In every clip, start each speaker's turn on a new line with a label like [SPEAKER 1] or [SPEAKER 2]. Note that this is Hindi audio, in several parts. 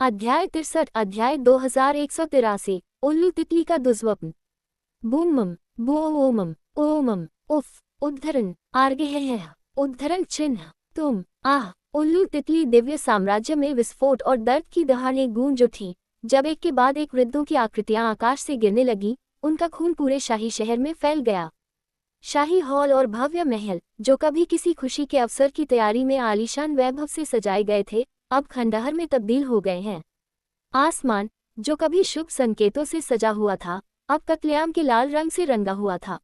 [SPEAKER 1] अध्याय 63 अध्याय 2183 उल्लू तितली का दुस्वप्न। बूमम बूओमम ओमम उफ उद्धरण आर्गेह उद्धरण चिन्ह तुम आह। उल्लू तितली दिव्य साम्राज्य में विस्फोट और दर्द की दहाड़ें गूंज उठी जब एक के बाद एक वृद्धों की आकृतियां आकाश से गिरने लगी। उनका खून पूरे शाही शहर में फैल गया। शाही हॉल और भव्य महल जो कभी किसी खुशी के अवसर की तैयारी में आलीशान वैभव से सजाए गए थे, अब खंडहर में तब्दील हो गए हैं। आसमान जो कभी शुभ संकेतों से सजा हुआ था, अब कत्लेआम के लाल रंग से रंगा हुआ था।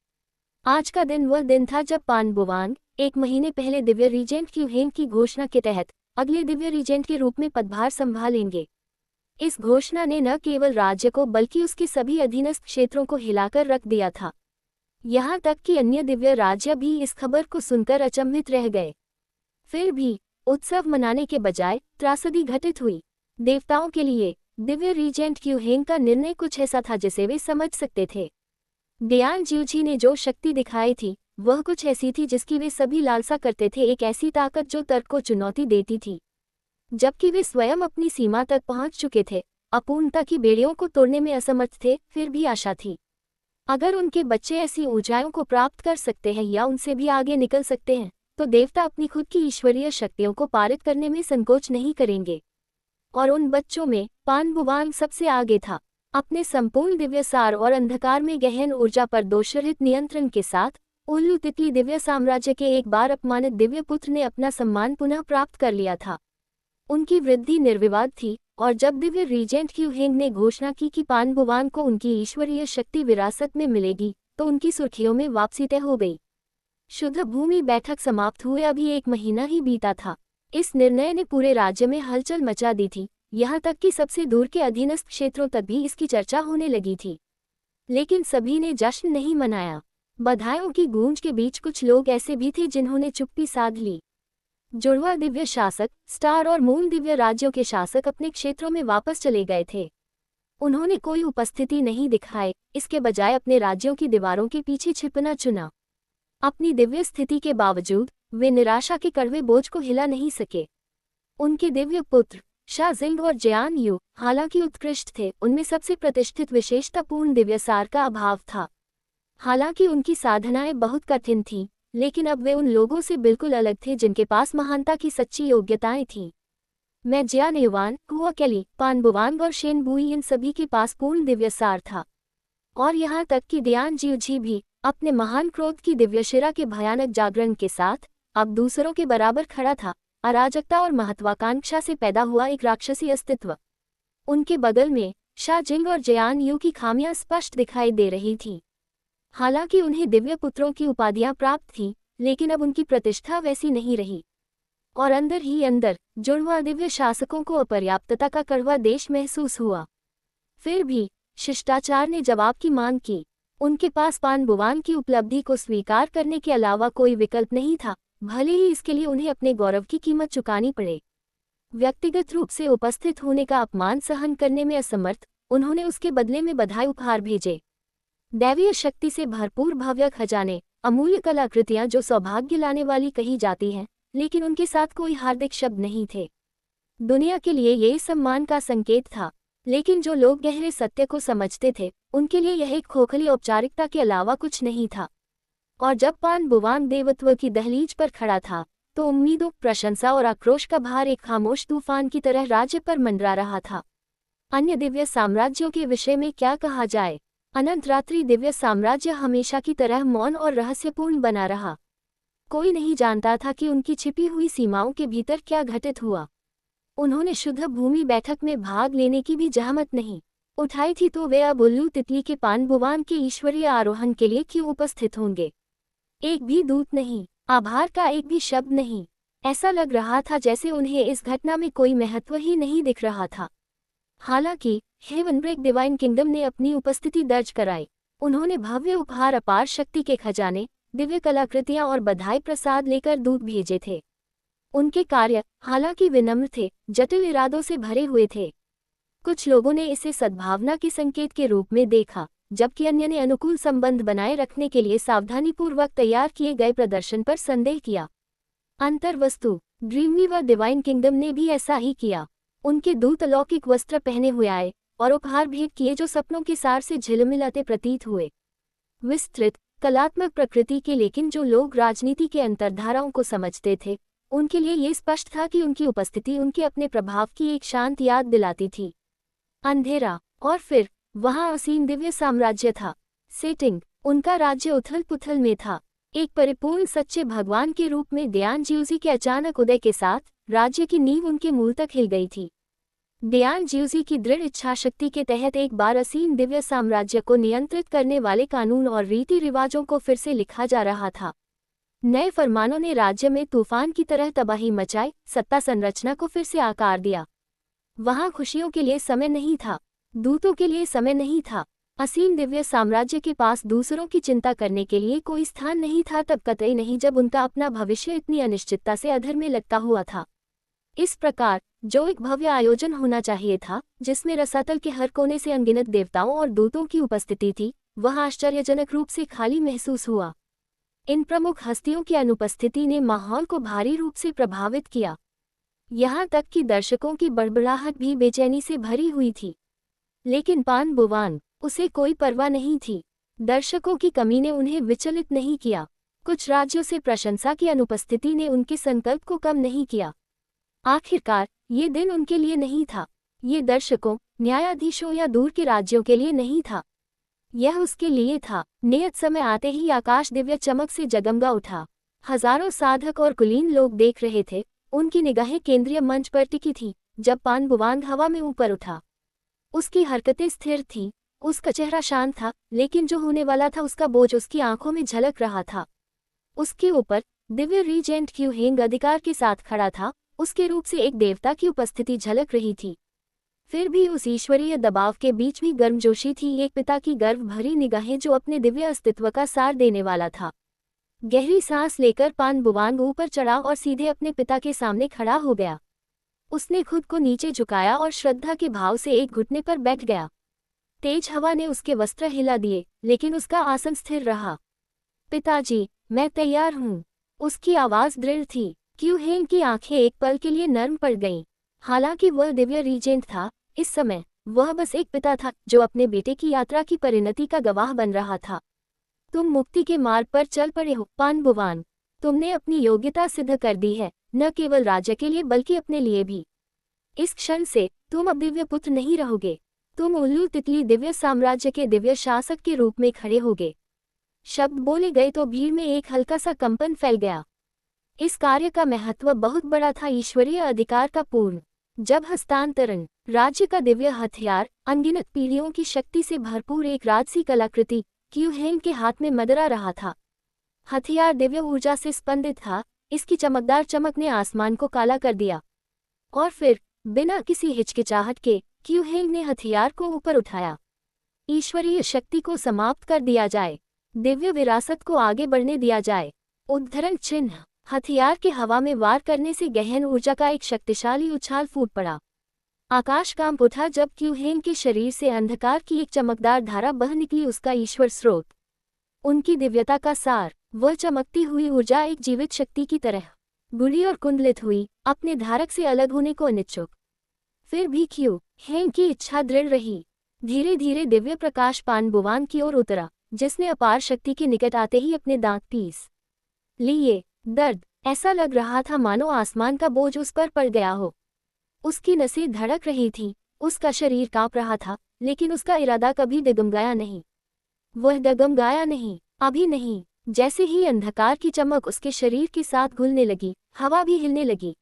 [SPEAKER 1] आज का दिन वह दिन था जब पान बुवांग 1 महीने पहले दिव्य रीजेंट क्यूहेंग की घोषणा के तहत अगले दिव्य रीजेंट के रूप में पदभार संभालेंगे। इस घोषणा ने न केवल राज्य को बल्कि उसके सभी अधीनस्थ क्षेत्रों को हिलाकर रख दिया था। यहाँ तक कि अन्य दिव्य राज्य भी इस खबर को सुनकर अचंभित रह गए। फिर भी उत्सव मनाने के बजाय त्रासदी घटित हुई। देवताओं के लिए दिव्य रीजेंट क्यूहेंग का निर्णय कुछ ऐसा था जिसे वे समझ सकते थे। डियान ज्यूजी ने जो शक्ति दिखाई थी वह कुछ ऐसी थी जिसकी वे सभी लालसा करते थे, एक ऐसी ताकत जो तर्क को चुनौती देती थी। जबकि वे स्वयं अपनी सीमा तक पहुंच चुके थे, अपूर्णता की बेड़ियों को तोड़ने में असमर्थ थे, फिर भी आशा थी। अगर उनके बच्चे ऐसी ऊंचाइयों को प्राप्त कर सकते हैं या उनसे भी आगे निकल सकते हैं, तो देवता अपनी खुद की ईश्वरीय शक्तियों को पारित करने में संकोच नहीं करेंगे। और उन बच्चों में पान बुवांग सबसे आगे था। अपने संपूर्ण दिव्यसार और अंधकार में गहन ऊर्जा पर दोषरहित नियंत्रण के साथ उल्लू तितली दिव्य साम्राज्य के एक बार अपमानित दिव्य पुत्र ने अपना सम्मान पुनः प्राप्त कर लिया था। उनकी वृद्धि निर्विवाद थी, और जब दिव्य रीजेंट क्यूहेंग ने घोषणा की कि पान बुवांग को उनकी ईश्वरीय शक्ति विरासत में मिलेगी, तो उनकी सुर्खियों में वापसी तय हो गई। शुद्ध भूमि बैठक समाप्त हुए अभी 1 महीना ही बीता था। इस निर्णय ने पूरे राज्य में हलचल मचा दी थी, यहाँ तक कि सबसे दूर के अधीनस्थ क्षेत्रों तक भी इसकी चर्चा होने लगी थी। लेकिन सभी ने जश्न नहीं मनाया। बधाइयों की गूंज के बीच कुछ लोग ऐसे भी थे जिन्होंने चुप्पी साध ली। जुड़वा दिव्य शासक, स्टार और मूल दिव्य राज्यों के शासक अपने क्षेत्रों में वापस चले गए थे। उन्होंने कोई उपस्थिति नहीं दिखाई, इसके बजाय अपने राज्यों की दीवारों के पीछे छिपना चुना। अपनी दिव्य स्थिति के बावजूद वे निराशा के कड़वे बोझ को हिला नहीं सके। उनके दिव्य पुत्र शाजिंग और जयान यू हालांकि उत्कृष्ट थे, उनमें सबसे प्रतिष्ठित विशेषतापूर्ण दिव्यसार का अभाव था। हालांकि उनकी साधनाएं बहुत कठिन थीं, लेकिन अब वे उन लोगों से बिल्कुल अलग थे जिनके पास महानता की सच्ची योग्यताएं थीं। मैं जियान युवान, हुआ कैली, पान बुवांग और शेन बुई, इन सभी के पास पूर्ण दिव्यसार था। और यहाँ तक कि डियान ज्यूजी भी अपने महान क्रोध की दिव्यशिरा के भयानक जागरण के साथ अब दूसरों के बराबर खड़ा था। अराजकता और महत्वाकांक्षा से पैदा हुआ एक राक्षसी अस्तित्व। उनके बगल में शाजिंग और जयान यू की खामियां स्पष्ट दिखाई दे रही थीं। हालांकि उन्हें दिव्य पुत्रों की उपाधियां प्राप्त थीं, लेकिन अब उनकी प्रतिष्ठा वैसी नहीं रही। और अंदर ही अंदर जुड़वा दिव्य शासकों को अपर्याप्तता का कड़वा देश महसूस हुआ। फिर भी शिष्टाचार ने जवाब की मांग की। उनके पास पान बुवांग की उपलब्धि को स्वीकार करने के अलावा कोई विकल्प नहीं था, भले ही इसके लिए उन्हें अपने गौरव की कीमत चुकानी पड़े। व्यक्तिगत रूप से उपस्थित होने का अपमान सहन करने में असमर्थ, उन्होंने उसके बदले में बधाई उपहार भेजे। दैवीय शक्ति से भरपूर भव्य खजाने, अमूल्य कलाकृतियां जो सौभाग्य लाने वाली कही जाती हैं, लेकिन उनके साथ कोई हार्दिक शब्द नहीं थे। दुनिया के लिए ये सम्मान का संकेत था, लेकिन जो लोग गहरे सत्य को समझते थे उनके लिए यह एक खोखली औपचारिकता के अलावा कुछ नहीं था। और जब पान बुवांग देवत्व की दहलीज पर खड़ा था, तो उम्मीदों, प्रशंसा और आक्रोश का भार एक खामोश तूफान की तरह राज्य पर मंडरा रहा था। अन्य दिव्य साम्राज्यों के विषय में क्या कहा जाए। अनंत रात्रि दिव्य साम्राज्य हमेशा की तरह मौन और रहस्यपूर्ण बना रहा। कोई नहीं जानता था कि उनकी छिपी हुई सीमाओं के भीतर क्या घटित हुआ। उन्होंने शुद्ध भूमि बैठक में भाग लेने की भी जहमत नहीं उठाई थी, तो वे अब उल्लू तितली के पान बुवांग के ईश्वरीय आरोहण के लिए क्यों उपस्थित होंगे। एक भी दूत नहीं, आभार का एक भी शब्द नहीं। ऐसा लग रहा था जैसे उन्हें इस घटना में कोई महत्व ही नहीं दिख रहा था। हालांकि हेवनब्रेक डिवाइन किंगडम ने अपनी उपस्थिति दर्ज कराई। उन्होंने भव्य उपहार, अपार शक्ति के खजाने, दिव्य कलाकृतियां और बधाई प्रसाद लेकर दूत भेजे थे। उनके कार्य हालांकि विनम्र थे, जटिल इरादों से भरे हुए थे। कुछ लोगों ने इसे सद्भावना के संकेत के रूप में देखा, जबकि अन्य ने अनुकूल संबंध बनाए रखने के लिए सावधानीपूर्वक तैयार किए गए प्रदर्शन पर संदेह किया। अंतर्वस्तु ड्रीमवीवर डिवाइन किंगडम ने भी ऐसा ही किया। उनके दूत अलौकिक वस्त्र पहने हुए आए और उपहार भेंट किए जो सपनों के सार से झिलमिलाते प्रतीत हुए। विस्तृत कलात्मक प्रकृति के, लेकिन जो लोग राजनीति के अंतर्धाराओं को समझते थे उनके लिए ये स्पष्ट था कि उनकी उपस्थिति उनके अपने प्रभाव की एक शांत याद दिलाती थी। अंधेरा, और फिर वहां असीम दिव्य साम्राज्य था। सेटिंग, उनका राज्य उथल पुथल में था। एक परिपूर्ण सच्चे भगवान के रूप में दियान ज्यूजी के अचानक उदय के साथ राज्य की नींव उनके मूल तक हिल गई थी। दियान ज्यूजी की दृढ़ इच्छाशक्ति के तहत एक बार असीम दिव्य साम्राज्य को नियंत्रित करने वाले कानून और रीति रिवाजों को फिर से लिखा जा रहा था। नए फरमानों ने राज्य में तूफान की तरह तबाही मचाई, सत्ता संरचना को फिर से आकार दिया। वहां खुशियों के लिए समय नहीं था, दूतों के लिए समय नहीं था। असीम दिव्य साम्राज्य के पास दूसरों की चिंता करने के लिए कोई स्थान नहीं था, तब कतई नहीं जब उनका अपना भविष्य इतनी अनिश्चितता से अधर में लगता हुआ था। इस प्रकार जो एक भव्य आयोजन होना चाहिए था, जिसमें रसातल के हर कोने से अनगिनत देवताओं और दूतों की उपस्थिति थी, वह आश्चर्यजनक रूप से खाली महसूस हुआ। इन प्रमुख हस्तियों की अनुपस्थिति ने माहौल को भारी रूप से प्रभावित किया। यहाँ तक कि दर्शकों की बड़बड़ाहट भी बेचैनी से भरी हुई थी। लेकिन पान बुवान, उसे कोई परवाह नहीं थी। दर्शकों की कमी ने उन्हें विचलित नहीं किया। कुछ राज्यों से प्रशंसा की अनुपस्थिति ने उनके संकल्प को कम नहीं किया। आखिरकार ये दिन उनके लिए नहीं था। ये दर्शकों, न्यायाधीशों या दूर के राज्यों के लिए नहीं था। यह उसके लिए था। नियत समय आते ही आकाश दिव्य चमक से जगमगा उठा। हजारों साधक और कुलीन लोग देख रहे थे। उनकी निगाहें केंद्रीय मंच पर टिकी थी जब पान बुवांग हवा में ऊपर उठा। उसकी हरकतें स्थिर थीं, उसका चेहरा शांत था, लेकिन जो होने वाला था उसका बोझ उसकी आंखों में झलक रहा था। उसके ऊपर दिव्य रीजेंट क्यू हेंग अधिकार के साथ खड़ा था। उसके रूप से एक देवता की उपस्थिति झलक रही थी। फिर भी उस ईश्वरीय दबाव के बीच भी गर्मजोशी थी, एक पिता की गर्व भरी निगाहें जो अपने दिव्य अस्तित्व का सार देने वाला था। गहरी सांस लेकर पान बुवांग ऊपर चढ़ा और सीधे अपने पिता के सामने खड़ा हो गया। उसने खुद को नीचे झुकाया और श्रद्धा के भाव से एक घुटने पर बैठ गया। तेज हवा ने उसके वस्त्र हिला दिए, लेकिन उसका आसन स्थिर रहा। पिताजी, मैं तैयार हूँ। उसकी आवाज दृढ़ थी। क्यू हेंग की आंखें एक पल के लिए नर्म पड़ गईं। हालांकि वह दिव्य रीजेंट था, इस समय वह बस एक पिता था जो अपने बेटे की यात्रा की परिणति का गवाह बन रहा था। तुम मुक्ति के मार्ग पर चल पड़े हो पान बुवान। तुमने अपनी योग्यता सिद्ध कर दी है, न केवल राज्य के लिए बल्कि अपने लिए भी। इस क्षण से तुम अब दिव्य पुत्र नहीं रहोगे। तुम उल्लू तितली दिव्य साम्राज्य के दिव्य शासक के रूप में खड़े होगे। शब्द बोले गए तो भीड़ में एक हल्का सा कंपन फैल गया। इस कार्य का महत्व बहुत बड़ा था, ईश्वरीय अधिकार का पूर्ण जब हस्तांतरण, राज्य का दिव्य हथियार, अनगिनत पीढ़ियों की शक्ति से भरपूर एक राजसी कलाकृति क्यू हेंग के हाथ में मदरा रहा था। हथियार दिव्य ऊर्जा से स्पंदित था। इसकी चमकदार चमक ने आसमान को काला कर दिया। और फिर बिना किसी हिचकिचाहट के क्यू हेंग ने हथियार को ऊपर उठाया। ईश्वरीय शक्ति को समाप्त कर दिया जाए, दिव्य विरासत को आगे बढ़ने दिया जाए। उद्धरण चिन्ह, हथियार के हवा में वार करने से गहन ऊर्जा का एक शक्तिशाली उछाल फूट पड़ा। आकाश कांप उठा जब क्यू हेंग के शरीर से अंधकार की एक चमकदार धारा बह निकली, उसका ईश्वर स्रोत, उनकी दिव्यता का सार। वह चमकती हुई ऊर्जा एक जीवित शक्ति की तरह बुढ़ी और कुंडलित हुई, अपने धारक से अलग होने को अनिच्छुक। फिर भी क्यू हेंग की इच्छा दृढ़ रही। धीरे धीरे दिव्य प्रकाश पान बुवान की ओर उतरा, जिसने अपार शक्ति के निकट आते ही अपने दांत पीस लिए। दर्द, ऐसा लग रहा था मानो आसमान का बोझ उस पर पड़ गया हो। उसकी नसें धड़क रही थीं, उसका शरीर कांप रहा था, लेकिन उसका इरादा कभी डगमगाया नहीं। वह डगमगाया नहीं, अभी नहीं। जैसे ही अंधकार की चमक उसके शरीर के साथ घुलने लगी, हवा भी हिलने लगी।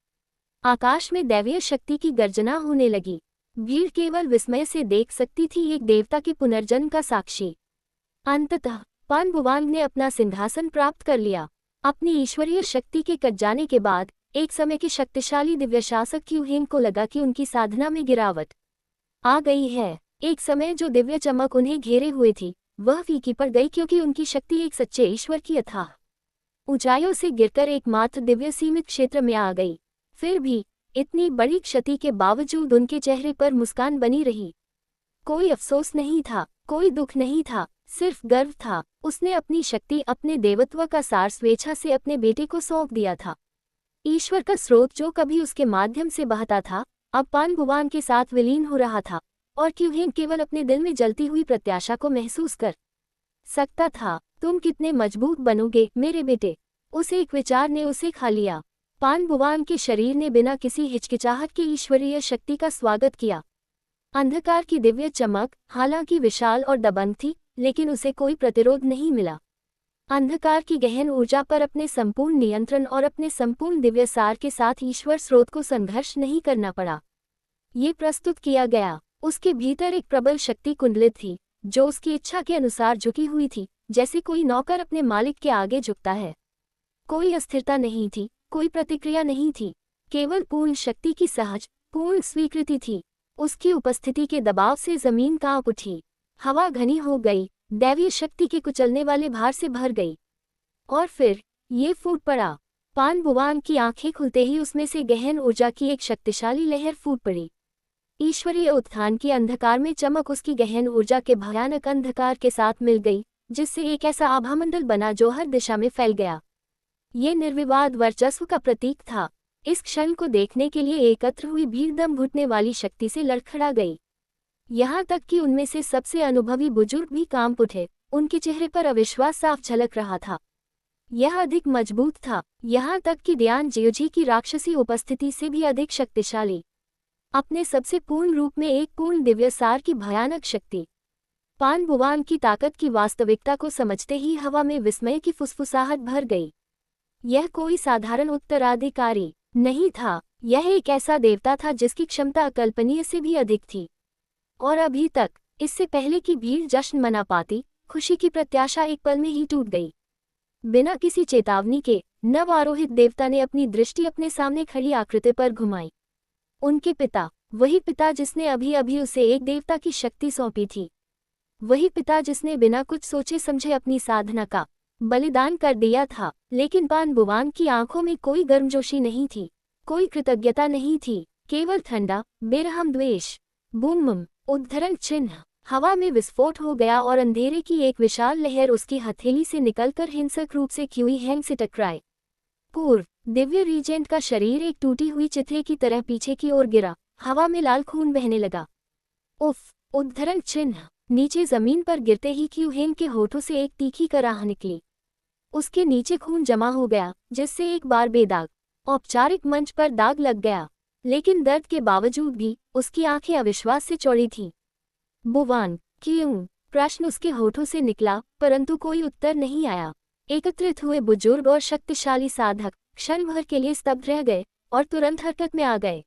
[SPEAKER 1] आकाश में दैवीय शक्ति की गर्जना होने लगी। भीड़ केवल विस्मय से देख सकती थी, एक देवता के पुनर्जन्म का साक्षी। अंततः पान बुवांग ने अपना सिंहासन प्राप्त कर लिया। अपनी ईश्वरीय शक्ति के कट जाने के बाद एक समय के शक्तिशाली दिव्य शासक क्यू हेंग को लगा कि उनकी साधना में गिरावट आ गई है। एक समय जो दिव्य चमक उन्हें घेरे हुए थी, वह फीकी पड़ गई, क्योंकि उनकी शक्ति एक सच्चे ईश्वर की अथाह ऊंचाइयों से गिरकर एकमात्र दिव्य सीमित क्षेत्र में आ गई। फिर भी इतनी बड़ी क्षति के बावजूद उनके चेहरे पर मुस्कान बनी रही। कोई अफसोस नहीं था, कोई दुख नहीं था, सिर्फ गर्व था। उसने अपनी शक्ति, अपने देवत्व का सार स्वेच्छा से अपने बेटे को सौंप दिया था। ईश्वर का स्रोत जो कभी उसके माध्यम से बहता था, अब पान भुवान के साथ विलीन हो रहा था, और क्यूहेन केवल अपने दिल में जलती हुई प्रत्याशा को महसूस कर सकता था। तुम कितने मजबूत बनोगे मेरे बेटे, उस एक विचार ने उसे खा लिया। पान भुवान के शरीर ने बिना किसी हिचकिचाहट के ईश्वरीय शक्ति का स्वागत किया। अंधकार की दिव्य चमक हालांकि विशाल और दबंग थी, लेकिन उसे कोई प्रतिरोध नहीं मिला। अंधकार की गहन ऊर्जा पर अपने संपूर्ण नियंत्रण और अपने संपूर्ण दिव्य सार के साथ ईश्वर स्रोत को संघर्ष नहीं करना पड़ा। ये प्रस्तुत किया गया। उसके भीतर एक प्रबल शक्ति कुंडलित थी, जो उसकी इच्छा के अनुसार झुकी हुई थी, जैसे कोई नौकर अपने मालिक के आगे झुकता है। कोई अस्थिरता नहीं थी, कोई प्रतिक्रिया नहीं थी, केवल पूर्ण शक्ति की सहज पूर्ण स्वीकृति थी। उसकी उपस्थिति के दबाव से जमीन कांप उठी, हवा घनी हो गई, दैवीय शक्ति के कुचलने वाले भार से भर गई। और फिर ये फूट पड़ा। पान भुवान की आंखें खुलते ही उसमें से गहन ऊर्जा की एक शक्तिशाली लहर फूट पड़ी। ईश्वरीय उत्थान की अंधकार में चमक उसकी गहन ऊर्जा के भयानक अंधकार के साथ मिल गई, जिससे एक ऐसा आभामंडल बना जो हर दिशा में फैल गया। ये निर्विवाद वर्चस्व का प्रतीक था। इस क्षण को देखने के लिए एकत्र हुई भीड़ दम घुटने वाली शक्ति से लड़खड़ा गई। यहाँ तक कि उनमें से सबसे अनुभवी बुजुर्ग भी कांप उठे, उनके चेहरे पर अविश्वास साफ झलक रहा था। यह अधिक मजबूत था, यहाँ तक कि ध्यान जियोजी की राक्षसी उपस्थिति से भी अधिक शक्तिशाली। अपने सबसे पूर्ण रूप में एक पूर्ण दिव्य सार की भयानक शक्ति। पान भुवान की ताकत की वास्तविकता को समझते ही हवा में विस्मय की फुसफुसाहट भर गई। यह कोई साधारण उत्तराधिकारी नहीं था, यह एक ऐसा देवता था जिसकी क्षमता अकल्पनीय से भी अधिक थी। और अभी तक, इससे पहले कि भीड़ जश्न मना पाती, खुशी की प्रत्याशा एक पल में ही टूट गई। बिना किसी चेतावनी के नव आरोहित देवता ने अपनी दृष्टि अपने सामने खड़ी आकृति पर घुमाई। उनके पिता, वही पिता जिसने अभी अभी उसे एक देवता की शक्ति सौंपी थी, वही पिता जिसने बिना कुछ सोचे समझे अपनी साधना का बलिदान कर दिया था। लेकिन पान भुवान की आंखों में कोई गर्मजोशी नहीं थी, कोई कृतज्ञता नहीं थी, केवल ठंडा बेरहम द्वेष। बूम, उद्धरण चिन्ह। हवा में विस्फोट हो गया और अंधेरे की एक विशाल लहर उसकी हथेली से निकलकर हिंसक रूप से क्यूहेन से टकराई। पूर्व दिव्य रीजेंट का शरीर एक टूटी हुई चित्रे की तरह पीछे की ओर गिरा, हवा में लाल खून बहने लगा। उफ, उद्धरण चिन्ह। नीचे जमीन पर गिरते ही क्यूहेन के होठों से एक तीखी कराह निकली। उसके नीचे खून जमा हो गया, जिससे एक बार बेदाग औपचारिक मंच पर दाग लग गया। लेकिन दर्द के बावजूद भी उसकी आंखें अविश्वास से चौड़ी थीं। भुवान, क्यों? प्रश्न उसके होठों से निकला, परंतु कोई उत्तर नहीं आया। एकत्रित हुए बुजुर्ग और शक्तिशाली साधक क्षण भर के लिए स्तब्ध रह गए और तुरंत हरकत में आ गए।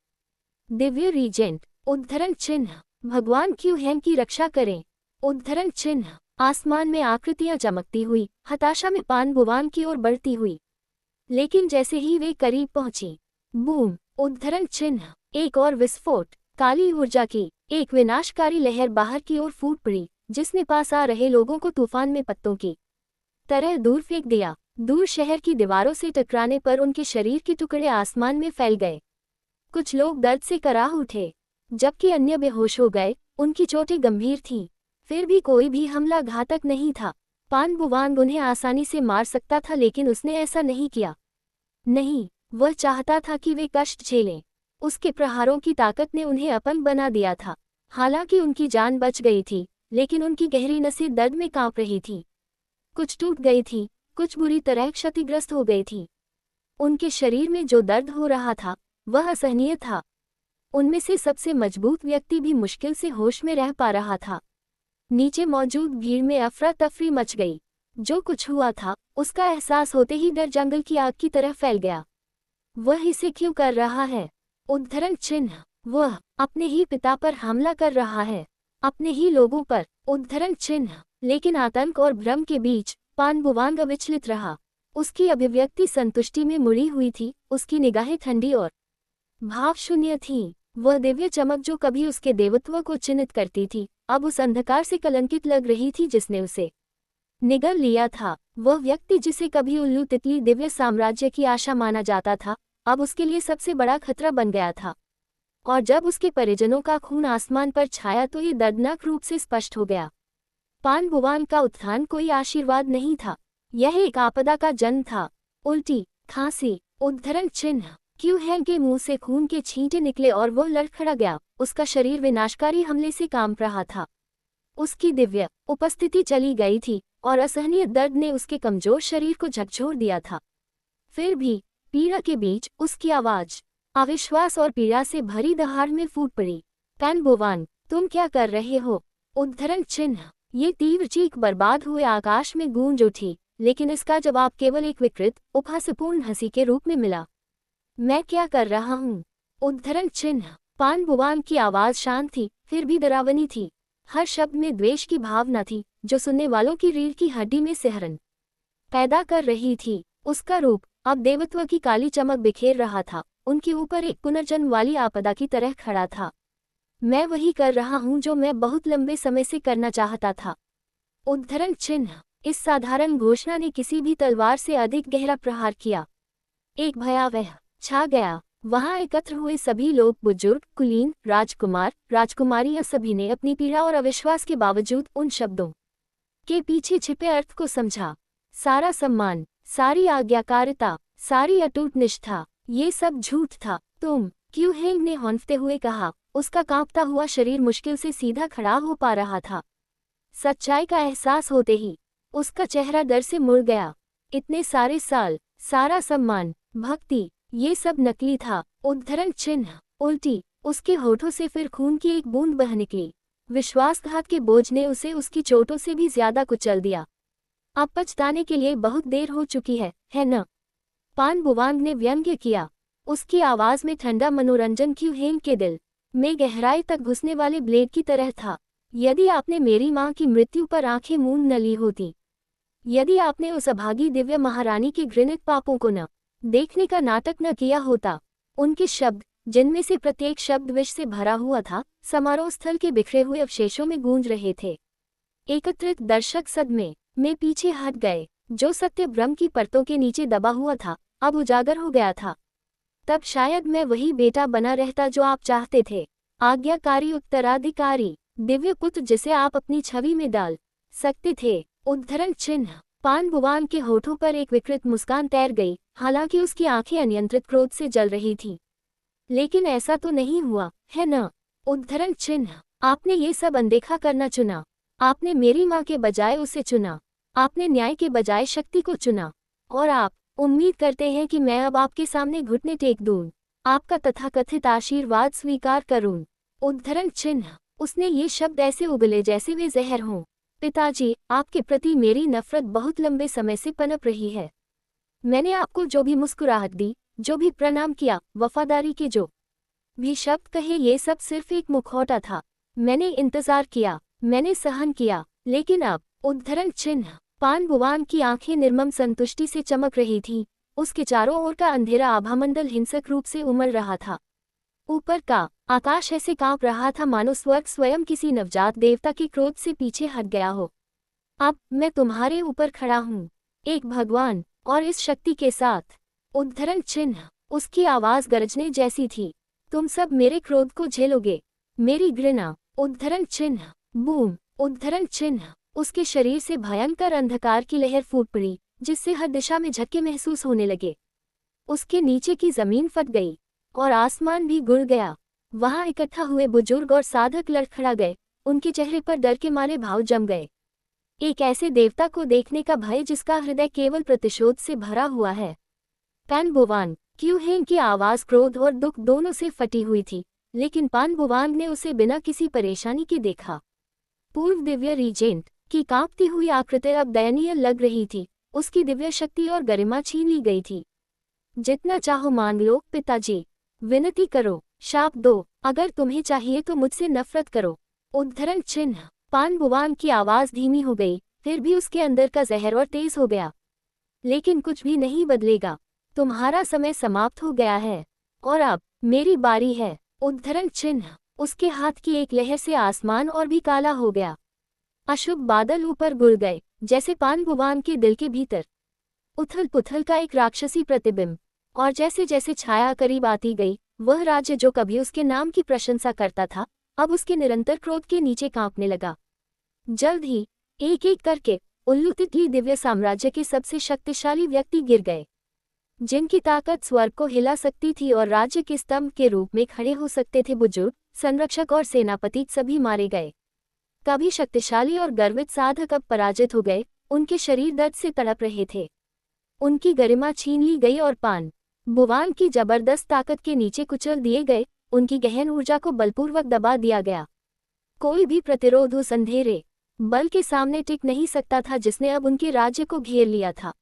[SPEAKER 1] दिव्य रीजेंट, उद्धरण चिन्ह। भगवान क्यूहेन की रक्षा करें। उद्धरण चिन्ह। आसमान में आकृतियां चमकती हुई, हताशा में पान भुवान की ओर बढ़ती हुई। लेकिन जैसे ही वे करीब पहुंची, बूम, उद्धरण चिन्ह। एक और विस्फोट। काली ऊर्जा की एक विनाशकारी लहर बाहर की ओर फूट पड़ी, जिसने पास आ रहे लोगों को तूफान में पत्तों की तरह दूर फेंक दिया। दूर शहर की दीवारों से टकराने पर उनके शरीर के टुकड़े आसमान में फैल गए। कुछ लोग दर्द से कराह उठे, जबकि अन्य बेहोश हो गए। उनकी चोटें गंभीर थीं, फिर भी कोई भी हमला घातक नहीं था। पान भुवान उन्हें आसानी से मार सकता था, लेकिन उसने ऐसा नहीं किया। नहीं, वह चाहता था कि वे कष्ट झेलें। उसके प्रहारों की ताकत ने उन्हें अपंग बना दिया था। हालांकि उनकी जान बच गई थी, लेकिन उनकी गहरी नसें दर्द में कांप रही थीं। कुछ टूट गई थी, कुछ बुरी तरह क्षतिग्रस्त हो गई थी। उनके शरीर में जो दर्द हो रहा था, वह असहनीय था। उनमें से सबसे मजबूत व्यक्ति भी मुश्किल से होश में रह पा रहा था। नीचे मौजूद भीड़ में अफरा तफरी मच गई। जो कुछ हुआ था, उसका एहसास होते ही डर जंगल की आग की तरह फैल गया। वह इसे क्यों कर रहा है? उद्धरण चिन्ह। वह अपने ही पिता पर हमला कर रहा है, अपने ही लोगों पर। उद्धरण चिन्ह। लेकिन आतंक और भ्रम के बीच पान भुवान अविचलित रहा। उसकी अभिव्यक्ति संतुष्टि में मुड़ी हुई थी, उसकी निगाहें ठंडी और भावशून्य थीं। वह दिव्य चमक जो कभी उसके देवत्व को चिन्हित करती थी, अब उस अंधकार से कलंकित लग रही थी जिसने उसे निगल लिया था। वह व्यक्ति जिसे कभी उल्लू तितली दिव्य साम्राज्य की आशा माना जाता था, अब उसके लिए सबसे बड़ा खतरा बन गया था। और जब उसके परिजनों का खून आसमान पर छाया तो ये दर्दनाक रूप से स्पष्ट हो गया। पान भुवान का उत्थान कोई आशीर्वाद नहीं था, यह एक आपदा का जन्म था। उल्टी, खांसी, उद्धरण चिन्ह। क्यूहेन के मुंह से खून के छींटे निकले और वो लड़खड़ा गया। उसका शरीर विनाशकारी हमले से कांप रहा था। उसकी दिव्य उपस्थिति चली गई थी और असहनीय दर्द ने उसके कमजोर शरीर को झकझोर दिया था। फिर भी पीड़ा के बीच उसकी आवाज अविश्वास और पीड़ा से भरी दहाड़ में फूट पड़ी। पैन बोवान, तुम क्या कर रहे हो? उद्धरण चिन्ह। ये तीव्र चीख बर्बाद हुए आकाश में गूंज उठी, लेकिन इसका जवाब केवल एक विकृत उपहासपूर्ण हंसी के रूप में मिला। मैं क्या कर रहा हूँ? उद्धरण चिन्ह। पान बुवान की आवाज शांत थी, फिर भी डरावनी थी। हर शब्द में द्वेष की भावना थी, जो सुनने वालों की रीढ़ की हड्डी में सिहरन पैदा कर रही थी। उसका रूप अब देवत्व की काली चमक बिखेर रहा था, उनके ऊपर एक पुनर्जन्म वाली आपदा की तरह खड़ा था। मैं वही कर रहा हूँ जो मैं बहुत लंबे समय से करना चाहता था। उद्धरण चिन्ह। इस साधारण घोषणा ने किसी भी तलवार से अधिक गहरा प्रहार किया। एक भयावह छा गया। वहां एकत्र हुए सभी लोग, बुजुर्ग, कुलीन, राजकुमार, राजकुमारियां, सभी ने अपनी पीड़ा और अविश्वास के बावजूद उन शब्दों के पीछे छिपे अर्थ को समझा। सारा सम्मान, सारी आज्ञाकारिता, सारी अटूट निष्ठा, ये सब झूठ था। तुम, क्यूहेंग ने हौंफते हुए कहा। उसका कांपता हुआ शरीर मुश्किल से सीधा खड़ा हो पा रहा था। सच्चाई का एहसास होते ही उसका चेहरा डर से मुड़ गया। इतने सारे साल, सारा सम्मान, भक्ति, ये सब नकली था। उद्धरण चिन्ह। उल्टी उसके होठों से फिर खून की एक बूंद बह निकली। विश्वासघात के बोझ ने उसे उसकी चोटों से भी ज्यादा कुचल दिया। अब पछताने के लिए बहुत देर हो चुकी है न? पान बुवांग ने व्यंग्य किया। उसकी आवाज में ठंडा मनोरंजन क्यूहेंग के दिल में गहराई तक घुसने वाले ब्लेड की तरह था। यदि आपने मेरी मां की मृत्यु पर आंखें मूंद न ली होती, यदि आपने उस अभागी दिव्य महारानी के घृणित पापों को न देखने का नाटक न किया होता। उनके शब्द, जिनमें से प्रत्येक शब्द विष से भरा हुआ था, समारोह स्थल के बिखरे हुए अवशेषों में गूंज रहे थे। एकत्रित दर्शक सदमे में पीछे हट गए। जो सत्य भ्रम की परतों के नीचे दबा हुआ था, अब उजागर हो गया था। तब शायद मैं वही बेटा बना रहता जो आप चाहते थे। आज्ञाकारी उत्तराधिकारी, दिव्य पुत्र जिसे आप अपनी छवि में डाल सकते थे। उद्धरण चिन्ह। पान बुवान के होठों पर एक विकृत मुस्कान तैर गई, हालांकि उसकी आंखें अनियंत्रित क्रोध से जल रही थीं। लेकिन ऐसा तो नहीं हुआ, है न? उद्धरण चिन्ह। आपने ये सब अनदेखा करना चुना। आपने मेरी मां के बजाय उसे चुना। आपने न्याय के बजाय शक्ति को चुना। और आप उम्मीद करते हैं कि मैं अब आपके सामने घुटने टेक दूं, आपका तथाकथित आशीर्वाद स्वीकार करूं। उद्धरण चिन्ह। उसने ये शब्द ऐसे उगले जैसे वे जहर हों। पिताजी, आपके प्रति मेरी नफरत बहुत लंबे समय से पनप रही है। मैंने आपको जो भी मुस्कुराहट दी, जो भी प्रणाम किया, वफादारी के जो भी शब्द कहे, ये सब सिर्फ एक मुखौटा था। मैंने इंतजार किया, मैंने सहन किया, लेकिन अब। उद्धरण चिन्ह। पान बुवान की आंखें निर्मम संतुष्टि से चमक रही थीं। उसके चारों ओर का अंधेरा आभामंडल हिंसक रूप से उमड़ रहा था। ऊपर का आकाश ऐसे कांप रहा था मानो स्वर्ग स्वयं किसी नवजात देवता के क्रोध से पीछे हट गया हो। अब मैं तुम्हारे ऊपर खड़ा हूँ, एक भगवान, और इस शक्ति के साथ। उद्धरण चिन्ह। उसकी आवाज गरजने जैसी थी। तुम सब मेरे क्रोध को झेलोगे, मेरी घृणा। उद्धरण चिन्ह। बूम। उद्धरण चिन्ह। उसके शरीर से भयंकर अंधकार की लहर फूट पड़ी, जिससे हर दिशा में झटके महसूस होने लगे। उसके नीचे की जमीन फट गई और आसमान भी गुड़ गया। वहां इकट्ठा हुए बुजुर्ग और साधक लड़खड़ा गए। उनके चेहरे पर डर के मारे भाव जम गए। एक ऐसे देवता को देखने का भय जिसका हृदय केवल प्रतिशोध से भरा हुआ है। पैन बुवान। क्यूहेंग की आवाज क्रोध और दुख दोनों से फटी हुई थी, लेकिन पान बुवांग ने उसे बिना किसी परेशानी के देखा। पूर्व दिव्य रीजेंट की कांपती हुई आकृति अब दयनीय लग रही थी। उसकी दिव्य शक्ति और गरिमा छीन ली गई थी। जितना चाहो मांग लो पिताजी, विनती करो, शाप दो, अगर तुम्हें चाहिए तो मुझसे नफरत करो। उद्धरण चिन्ह। पान बुवान की आवाज धीमी हो गई, फिर भी उसके अंदर का जहर और तेज हो गया। लेकिन कुछ भी नहीं बदलेगा। तुम्हारा समय समाप्त हो गया है और अब मेरी बारी है। उद्धरण चिन्ह। उसके हाथ की एक लहर से आसमान और भी काला हो गया। अशुभ बादल ऊपर गुड़ गए, जैसे पान बुवान के दिल के भीतर उथल पुथल का एक राक्षसी प्रतिबिंब। और जैसे जैसे छाया करीब आती गई, वह राज्य जो कभी उसके नाम की प्रशंसा करता था, अब उसके निरंतर क्रोध के नीचे कांपने लगा। जल्द ही एक एक करके उल्लू तितली दिव्य साम्राज्य के सबसे शक्तिशाली व्यक्ति गिर गए। जिनकी ताकत स्वर्ग को हिला सकती थी और राज्य के स्तंभ के रूप में खड़े हो सकते थे। बुजुर्ग, संरक्षक और सेनापति सभी मारे गए। कभी शक्तिशाली और गर्वित साधक अब पराजित हो गए, उनके शरीर दर्द से तड़प रहे थे। उनकी गरिमा छीन ली गई और पान बुवान की जबरदस्त ताकत के नीचे कुचल दिए गए, उनकी गहन ऊर्जा को बलपूर्वक दबा दिया गया। कोई भी प्रतिरोध उस अंधेरे बल के सामने टिक नहीं सकता था जिसने अब उनके राज्य को घेर लिया था।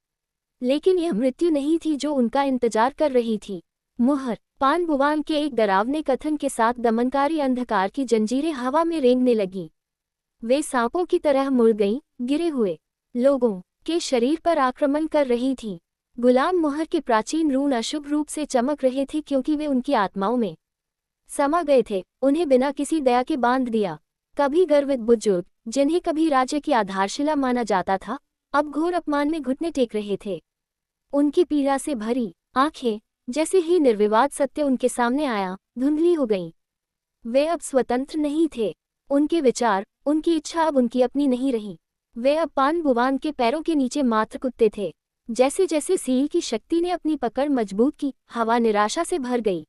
[SPEAKER 1] लेकिन यह मृत्यु नहीं थी जो उनका इंतजार कर रही थी। मुहर पान बुवान के एक डरावने कथन के साथ दमनकारी अंधकार की जंजीरें हवा में रेंगने लगी। वे सांपों की तरह मुड़ गईं, गिरे हुए लोगों के शरीर पर आक्रमण कर रही थी। गुलाम मुहर के प्राचीन रून अशुभ रूप से चमक रहे थे क्योंकि वे उनकी आत्माओं में समा गए थे, उन्हें बिना किसी दया के बांध दिया। कभी गर्वित बुजुर्ग, जिन्हें कभी राज्य की आधारशिला माना जाता था, अब घोर अपमान में घुटने टेक रहे थे। उनकी पीड़ा से भरी आंखें, जैसे ही निर्विवाद सत्य उनके सामने आया, धुंधली हो गईं। वे अब स्वतंत्र नहीं थे। उनके विचार, उनकी इच्छा अब उनकी अपनी नहीं रही। वे अब पान बुवान के पैरों के नीचे मात्र कुत्ते थे। जैसे जैसे सील की शक्ति ने अपनी पकड़ मजबूत की, हवा निराशा से भर गई।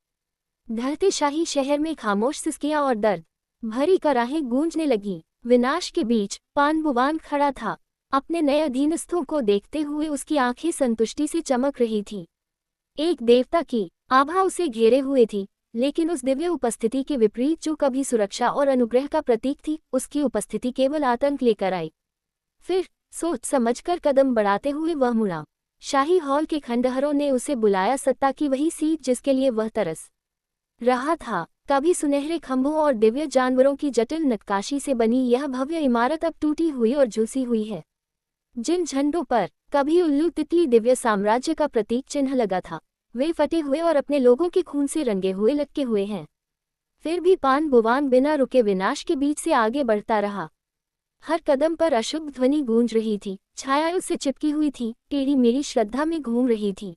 [SPEAKER 1] ढलते शाही शहर में खामोश सिसकियां और दर्द भरी कराहें गूंजने लगी। विनाश के बीच पान बुवान खड़ा था। अपने नए अधीनस्थों को देखते हुए उसकी आंखें संतुष्टि से चमक रही थी। एक देवता की आभा उसे घेरे हुए थी, लेकिन उस दिव्य उपस्थिति के विपरीत जो कभी सुरक्षा और अनुग्रह का प्रतीक थी, उसकी उपस्थिति केवल आतंक लेकर आई। फिर सोच समझकर कदम बढ़ाते हुए वह मुड़ा। शाही हॉल के खंडहरों ने उसे बुलाया, सत्ता की वही सीट जिसके लिए वह तरस रहा था। कभी सुनहरे खंभों और दिव्य जानवरों की जटिल नक्काशी से बनी यह भव्य इमारत अब टूटी हुई और झुलसी हुई है। जिन झंडों पर कभी उल्लू तितली दिव्य साम्राज्य का प्रतीक चिन्ह लगा था, वे फटे हुए और अपने लोगों के खून से रंगे हुए लटके हुए हैं। फिर भी पान बुवान बिना रुके विनाश के बीच से आगे बढ़ता रहा। हर कदम पर अशुभ ध्वनि गूंज रही थी, छाया उससे चिपकी हुई थी, टेढ़ी मेरी श्रद्धा में घूम रही थी।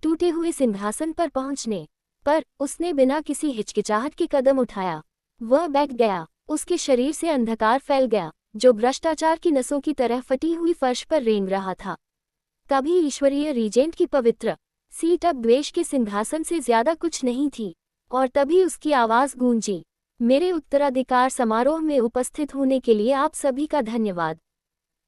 [SPEAKER 1] टूटे हुए सिंहासन पर पहुंचने पर उसने बिना किसी हिचकिचाहट के कदम उठाया। वह बैठ गया। उसके शरीर से अंधकार फैल गया, जो भ्रष्टाचार की नसों की तरह फटी हुई फर्श पर रेंग रहा था। कभी ईश्वरीय रीजेंट की पवित्र सीट अब द्वेष के सिंहासन से ज्यादा कुछ नहीं थी। और तभी उसकी आवाज गूंजी, मेरे उत्तराधिकार समारोह में उपस्थित होने के लिए आप सभी का धन्यवाद।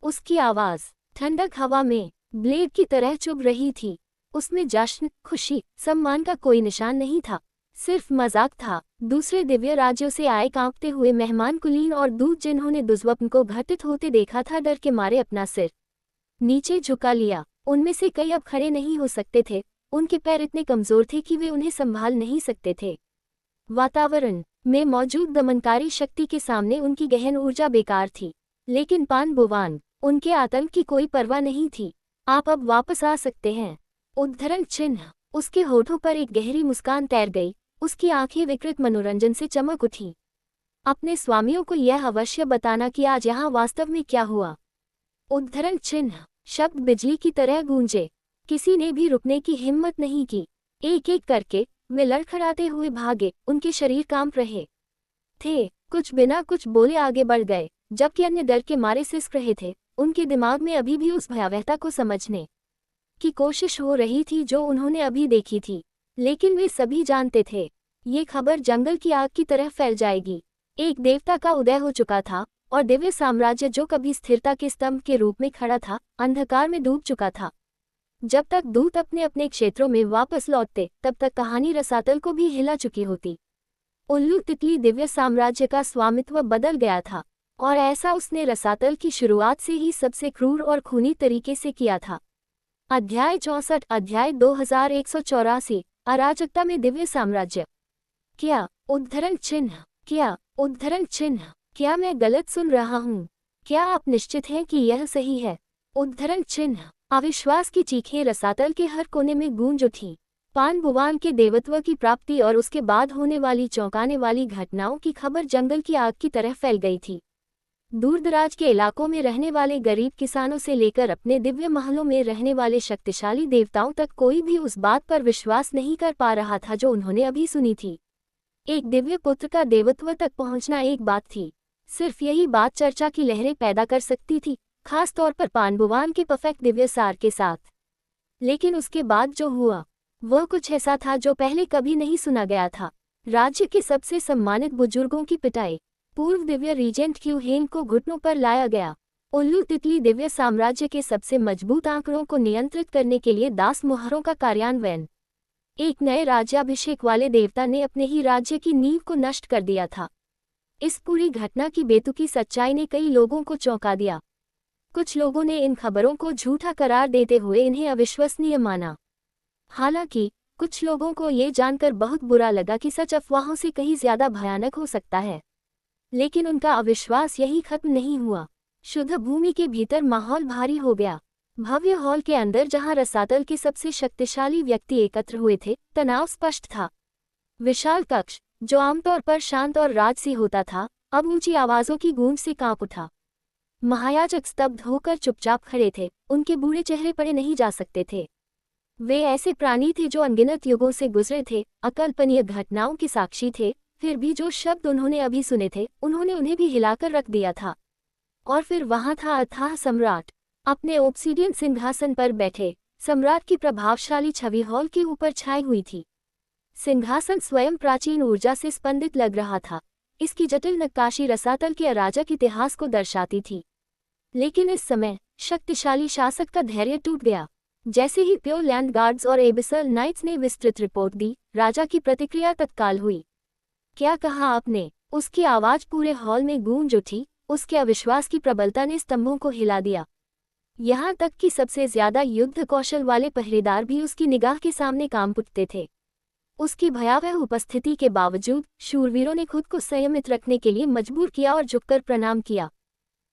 [SPEAKER 1] उसकी आवाज ठंडक हवा में ब्लेड की तरह चुभ रही थी। उसमें जश्न, खुशी, सम्मान का कोई निशान नहीं था, सिर्फ मजाक था। दूसरे दिव्य राज्यों से आए कांपते हुए मेहमान कुलीन और दूत जिन्होंने दुर्स्वप्न को घटित होते देखा था, डर के मारे अपना सिर नीचे झुका लिया। उनमें से कई अब खड़े नहीं हो सकते थे, उनके पैर इतने कमजोर थे कि वे उन्हें संभाल नहीं सकते थे। वातावरण में मौजूद दमनकारी शक्ति के सामने उनकी गहन ऊर्जा बेकार थी। लेकिन पान बुवान, उनके आतंक की कोई परवाह नहीं थी। आप अब वापस आ सकते हैं। उद्धरण चिन्ह। उसके होठों पर एक गहरी मुस्कान तैर गई, उसकी आंखें विकृत मनोरंजन से चमक उठी। अपने स्वामियों को यह अवश्य बताना कि आज यहाँ वास्तव में क्या हुआ। उद्धरण चिन्ह। शब्द बिजली की तरह गूंजे। किसी ने भी रुकने की हिम्मत नहीं की। एक एक करके वे लड़खड़ाते हुए भागे, उनके शरीर कांप रहे थे। कुछ बिना कुछ बोले आगे बढ़ गए, जबकि अन्य डर के मारे सिसक रहे थे। उनके दिमाग में अभी भी उस भयावहता को समझने की कोशिश हो रही थी जो उन्होंने अभी देखी थी। लेकिन वे सभी जानते थे, ये खबर जंगल की आग की तरह फैल जाएगी। एक देवता का उदय हो चुका था और दिव्य साम्राज्य जो कभी स्थिरता के स्तंभ के रूप में खड़ा था, अंधकार में डूब चुका था। जब तक दूत अपने अपने क्षेत्रों में वापस लौटते, तब तक कहानी रसातल को भी हिला चुकी होती। उल्लू तितली दिव्य साम्राज्य का स्वामित्व बदल गया था, और ऐसा उसने रसातल की शुरुआत से ही सबसे क्रूर और खूनी तरीके से किया था। अध्याय 64। अध्याय 2184। अराजकता में दिव्य साम्राज्य। क्या उद्धरण चिन्ह। क्या उद्धरण चिन्ह। क्या मैं गलत सुन रहा हूँ? क्या आप निश्चित हैं कि यह सही है? उद्धरण चिन्ह। अविश्वास की चीखें रसातल के हर कोने में गूंज उठी। पान बुवान के देवत्व की प्राप्ति और उसके बाद होने वाली चौंकाने वाली घटनाओं की खबर जंगल की आग की तरह फैल गई थी। दूरदराज के इलाकों में रहने वाले गरीब किसानों से लेकर अपने दिव्य महलों में रहने वाले शक्तिशाली देवताओं तक कोई भी उस बात पर विश्वास नहीं कर पा रहा था जो उन्होंने अभी सुनी थी। एक दिव्य पुत्र का देवत्व तक पहुंचना एक बात थी, सिर्फ यही बात चर्चा की लहरें पैदा कर सकती थी, खास तौर पर पान बुवान के परफेक्ट दिव्य सार के साथ। लेकिन उसके बाद जो हुआ वह कुछ ऐसा था जो पहले कभी नहीं सुना गया था। राज्य के सबसे सम्मानित बुजुर्गों की पिटाई। पूर्व दिव्य रीजेंट क्यू हेंग को घुटनों पर लाया गया। उल्लू तितली दिव्य साम्राज्य के सबसे मजबूत आंकड़ों को नियंत्रित करने के लिए दास मोहरों का कार्यान्वयन। एक नए राज्याभिषेक वाले देवता ने अपने ही राज्य की नींव को नष्ट कर दिया था। इस पूरी घटना की बेतुकी सच्चाई ने कई लोगों को चौंका दिया। कुछ लोगों ने इन खबरों को झूठा करार देते हुए इन्हें अविश्वसनीय माना। हालांकि कुछ लोगों को ये जानकर बहुत बुरा लगा कि सच अफवाहों से कहीं ज्यादा भयानक हो सकता है। लेकिन उनका अविश्वास यही खत्म नहीं हुआ। शुद्ध भूमि के भीतर माहौल भारी हो गया। भव्य हॉल के अंदर जहां रसातल के सबसे शक्तिशाली व्यक्ति एकत्र हुए थे, तनाव स्पष्ट था। विशाल कक्ष, जो आमतौर पर शांत और राजसी होता था, अब ऊंची आवाजों की गूंज से कांप उठा। महायाजक स्तब्ध होकर चुपचाप खड़े थे, उनके बूढ़े चेहरे पढ़े नहीं जा सकते थे। वे ऐसे प्राणी थे जो अनगिनत युगों से गुजरे थे, अकल्पनीय घटनाओं के साक्षी थे, फिर भी जो शब्द उन्होंने अभी सुने थे उन्होंने उन्हें भी हिलाकर रख दिया था। और फिर वहां था अथाह सम्राट, अपने ओब्सीडियन सिंहासन पर बैठे। सम्राट की प्रभावशाली छवि हॉल के ऊपर छाई हुई थी। सिंहासन स्वयं प्राचीन ऊर्जा से स्पंदित लग रहा था। इसकी जटिल नक्काशी रसातल के अराजक इतिहास को दर्शाती थी। लेकिन इस समय शक्तिशाली शासक का धैर्य टूट गया। जैसे ही प्योर लैंड गार्ड्स और एबिसल नाइट्स ने विस्तृत रिपोर्ट दी, राजा की प्रतिक्रिया तत्काल हुई। क्या कहा आपने? उसकी आवाज पूरे हॉल में गूंज उठी। उसके अविश्वास की प्रबलता ने स्तंभों को हिला दिया। यहाँ तक कि सबसे ज्यादा युद्ध कौशल वाले पहरेदार भी उसकी निगाह के सामने कांप उठते थे। उसकी भयावह उपस्थिति के बावजूद शूरवीरों ने खुद को संयमित रखने के लिए मजबूर किया और झुककर प्रणाम किया।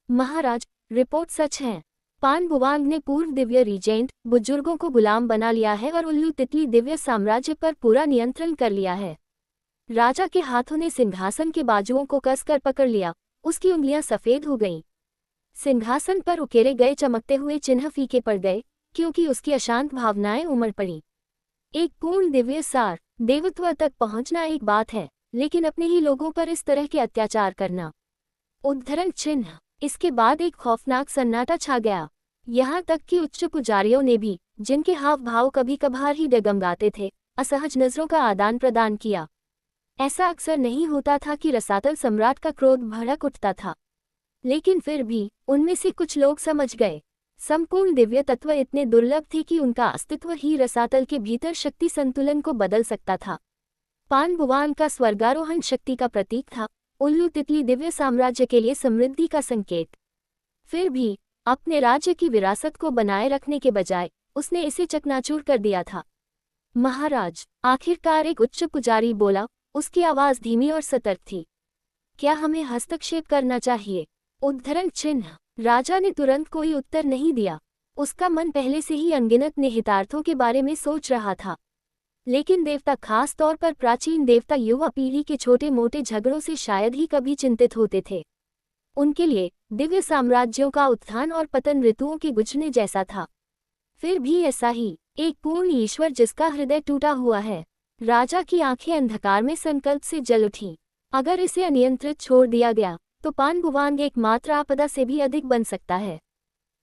[SPEAKER 1] महाराज, रिपोर्ट सच है। पान बुवांग ने पूर्व दिव्य रीजेंट बुजुर्गों को गुलाम बना लिया है और उल्लू तितली दिव्य साम्राज्य पर पूरा नियंत्रण कर लिया है। राजा के हाथों ने सिंहासन के बाजुओं को कसकर पकड़ लिया। उसकी उंगलियां सफेद हो गईं। सिंहासन पर उकेरे गए चमकते हुए चिन्ह फीके पड़ गए, क्योंकि उसकी अशांत भावनाएं उमड़ पड़ी। एक पूर्ण दिव्य सार देवत्व तक पहुंचना एक बात है, लेकिन अपने ही लोगों पर इस तरह के अत्याचार करना। उद्धरण चिन्ह। इसके बाद एक खौफनाक सन्नाटा छा गया। यहाँ तक कि उच्च पुजारियों ने भी, जिनके हाव भाव कभी कभार ही डगमगाते थे, असहज नजरों का आदान प्रदान किया। ऐसा अक्सर नहीं होता था कि रसातल सम्राट का क्रोध भड़क उठता था, लेकिन फिर भी उनमें से कुछ लोग समझ गए। संपूर्ण दिव्य तत्व इतने दुर्लभ थे कि उनका अस्तित्व ही रसातल के भीतर शक्ति संतुलन को बदल सकता था। पान बुवान का स्वर्गारोहण शक्ति का प्रतीक था, उल्लू तितली दिव्य साम्राज्य के लिए समृद्धि का संकेत। फिर भी अपने राज्य की विरासत को बनाए रखने के बजाय उसने इसे चकनाचूर कर दिया था। महाराज, आखिरकार एक उच्च पुजारी बोला। उसकी आवाज धीमी और सतर्क थी। क्या हमें हस्तक्षेप करना चाहिए? उद्धरण चिन्ह। राजा ने तुरंत कोई उत्तर नहीं दिया। उसका मन पहले से ही अनगिनत निहितार्थों के बारे में सोच रहा था। लेकिन देवता, खास तौर पर प्राचीन देवता, युवा पीढ़ी के छोटे मोटे झगड़ों से शायद ही कभी चिंतित होते थे। उनके लिए दिव्य साम्राज्यों का उत्थान और पतन ऋतुओं के गुजरने जैसा था। फिर भी ऐसा ही एक पूर्ण ईश्वर जिसका हृदय टूटा हुआ है। राजा की आंखें अंधकार में संकल्प से जल उठीं। अगर इसे अनियंत्रित छोड़ दिया गया तो पान बुवांग एकमात्र आपदा से भी अधिक बन सकता है।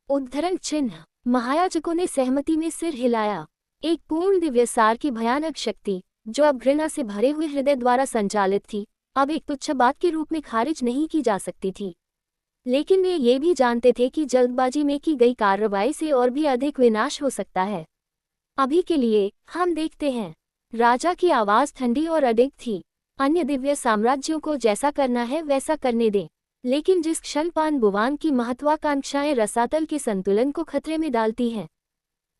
[SPEAKER 1] उद्धरण चिन्ह। महायाजकों ने सहमति में सिर हिलाया। एक पूर्ण दिव्य सार की भयानक शक्ति, जो अब घृणा से भरे हुए हृदय द्वारा संचालित थी, अब एक तुच्छ बात के रूप में खारिज नहीं की जा सकती थी। लेकिन वे ये भी जानते थे कि जल्दबाजी में की गई कार्रवाई से और भी अधिक विनाश हो सकता है। अभी के लिए हम देखते हैं। राजा की आवाज ठंडी और अडिग थी। अन्य दिव्य साम्राज्यों को जैसा करना है वैसा करने दें, लेकिन जिस क्षण पान बुवांग की महत्वाकांक्षाएं रसातल के संतुलन को खतरे में डालती हैं।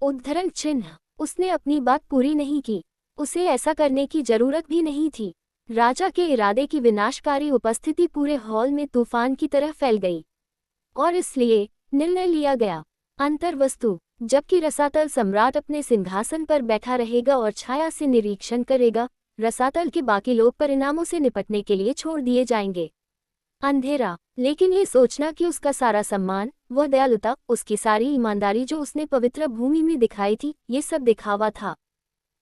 [SPEAKER 1] उद्धरण चिन्ह। उसने अपनी बात पूरी नहीं की। उसे ऐसा करने की जरूरत भी नहीं थी। राजा के इरादे की विनाशकारी उपस्थिति पूरे हॉल में तूफान की तरह फैल गई, और इसलिए निर्णय लिया गया। अंतर्वस्तु। जबकि रसातल सम्राट अपने सिंहासन पर बैठा रहेगा और छाया से निरीक्षण करेगा, रसातल के बाकी लोग परिणामों से निपटने के लिए छोड़ दिए जाएंगे। अंधेरा। लेकिन ये सोचना कि उसका सारा सम्मान, वह दयालुता, उसकी सारी ईमानदारी जो उसने पवित्र भूमि में दिखाई थी, ये सब दिखावा था।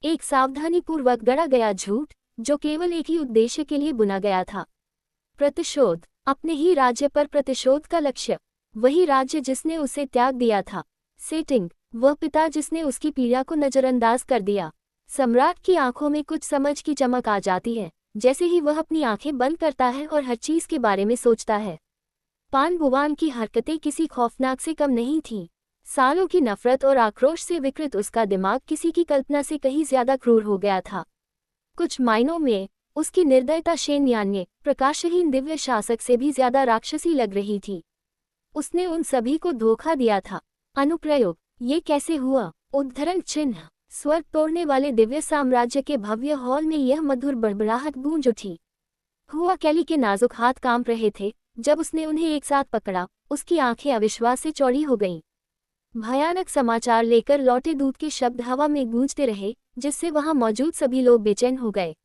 [SPEAKER 1] एक सावधानीपूर्वक गढ़ा गया झूठ, जो केवल एक ही उद्देश्य के लिए बुना गया था। प्रतिशोध। अपने ही राज्य पर प्रतिशोध का लक्ष्य। वही राज्य जिसने उसे त्याग दिया था। सेटिंग। वह पिता जिसने उसकी पीड़ा को नजरअंदाज कर दिया। सम्राट की आंखों में कुछ समझ की चमक आ जाती है, जैसे ही वह अपनी आंखें बंद करता है और हर चीज के बारे में सोचता है। पान बुवान की हरकतें किसी खौफनाक से कम नहीं थीं। सालों की नफरत और आक्रोश से विकृत उसका दिमाग किसी की कल्पना से कहीं ज्यादा क्रूर हो गया था। कुछ मायनों में उसकी निर्दयता शेन्यान्य प्रकाशहीन दिव्य शासक से भी ज्यादा राक्षसी लग रही थी। उसने उन सभी को धोखा दिया था। अनुप्रयोग, ये कैसे हुआ? उद्धरण चिन्ह। स्वर्ग तोड़ने वाले दिव्य साम्राज्य के भव्य हॉल में यह मधुर बड़बड़ाहट गूंज उठी। हुआ कैली के नाजुक हाथ कांप रहे थे। जब उसने उन्हें एक साथ पकड़ा, उसकी आंखें अविश्वास से चौड़ी हो गईं। भयानक समाचार लेकर लौटे दूत के शब्द हवा में गूंजते रहे, जिससे वहां मौजूद सभी लोग बेचैन हो गए।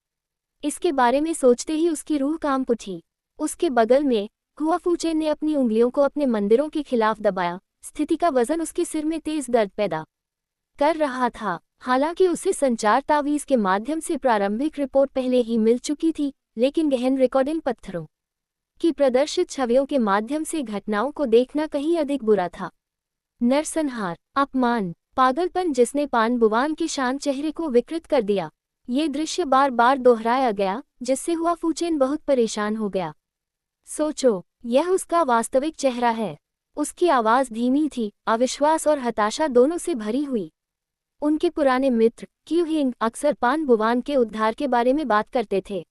[SPEAKER 1] इसके बारे में सोचते ही उसकी रूह कांप उठी। उसके बगल में हुआ फूचेन ने अपनी उंगलियों को अपने मंदिरों के खिलाफ दबाया। स्थिति का वजन उसके सिर में तेज दर्द पैदा कर रहा था। हालांकि उसे संचार तावीज के माध्यम से प्रारंभिक रिपोर्ट पहले ही मिल चुकी थी, लेकिन गहन रिकॉर्डिंग पत्थरों की प्रदर्शित छवियों के माध्यम से घटनाओं को देखना कहीं अधिक बुरा था। नरसंहार, अपमान, पागलपन जिसने पान बुवान के शांत चेहरे को विकृत कर दिया। ये दृश्य बार बार दोहराया गया, जिससे हुआ फूचेन बहुत परेशान हो गया। सोचो, यह उसका वास्तविक चेहरा है। उसकी आवाज धीमी थी, अविश्वास और हताशा दोनों से भरी हुई। उनके पुराने मित्र क्यू हिंग अक्सर पान बुवान के उद्धार के बारे में बात करते थे।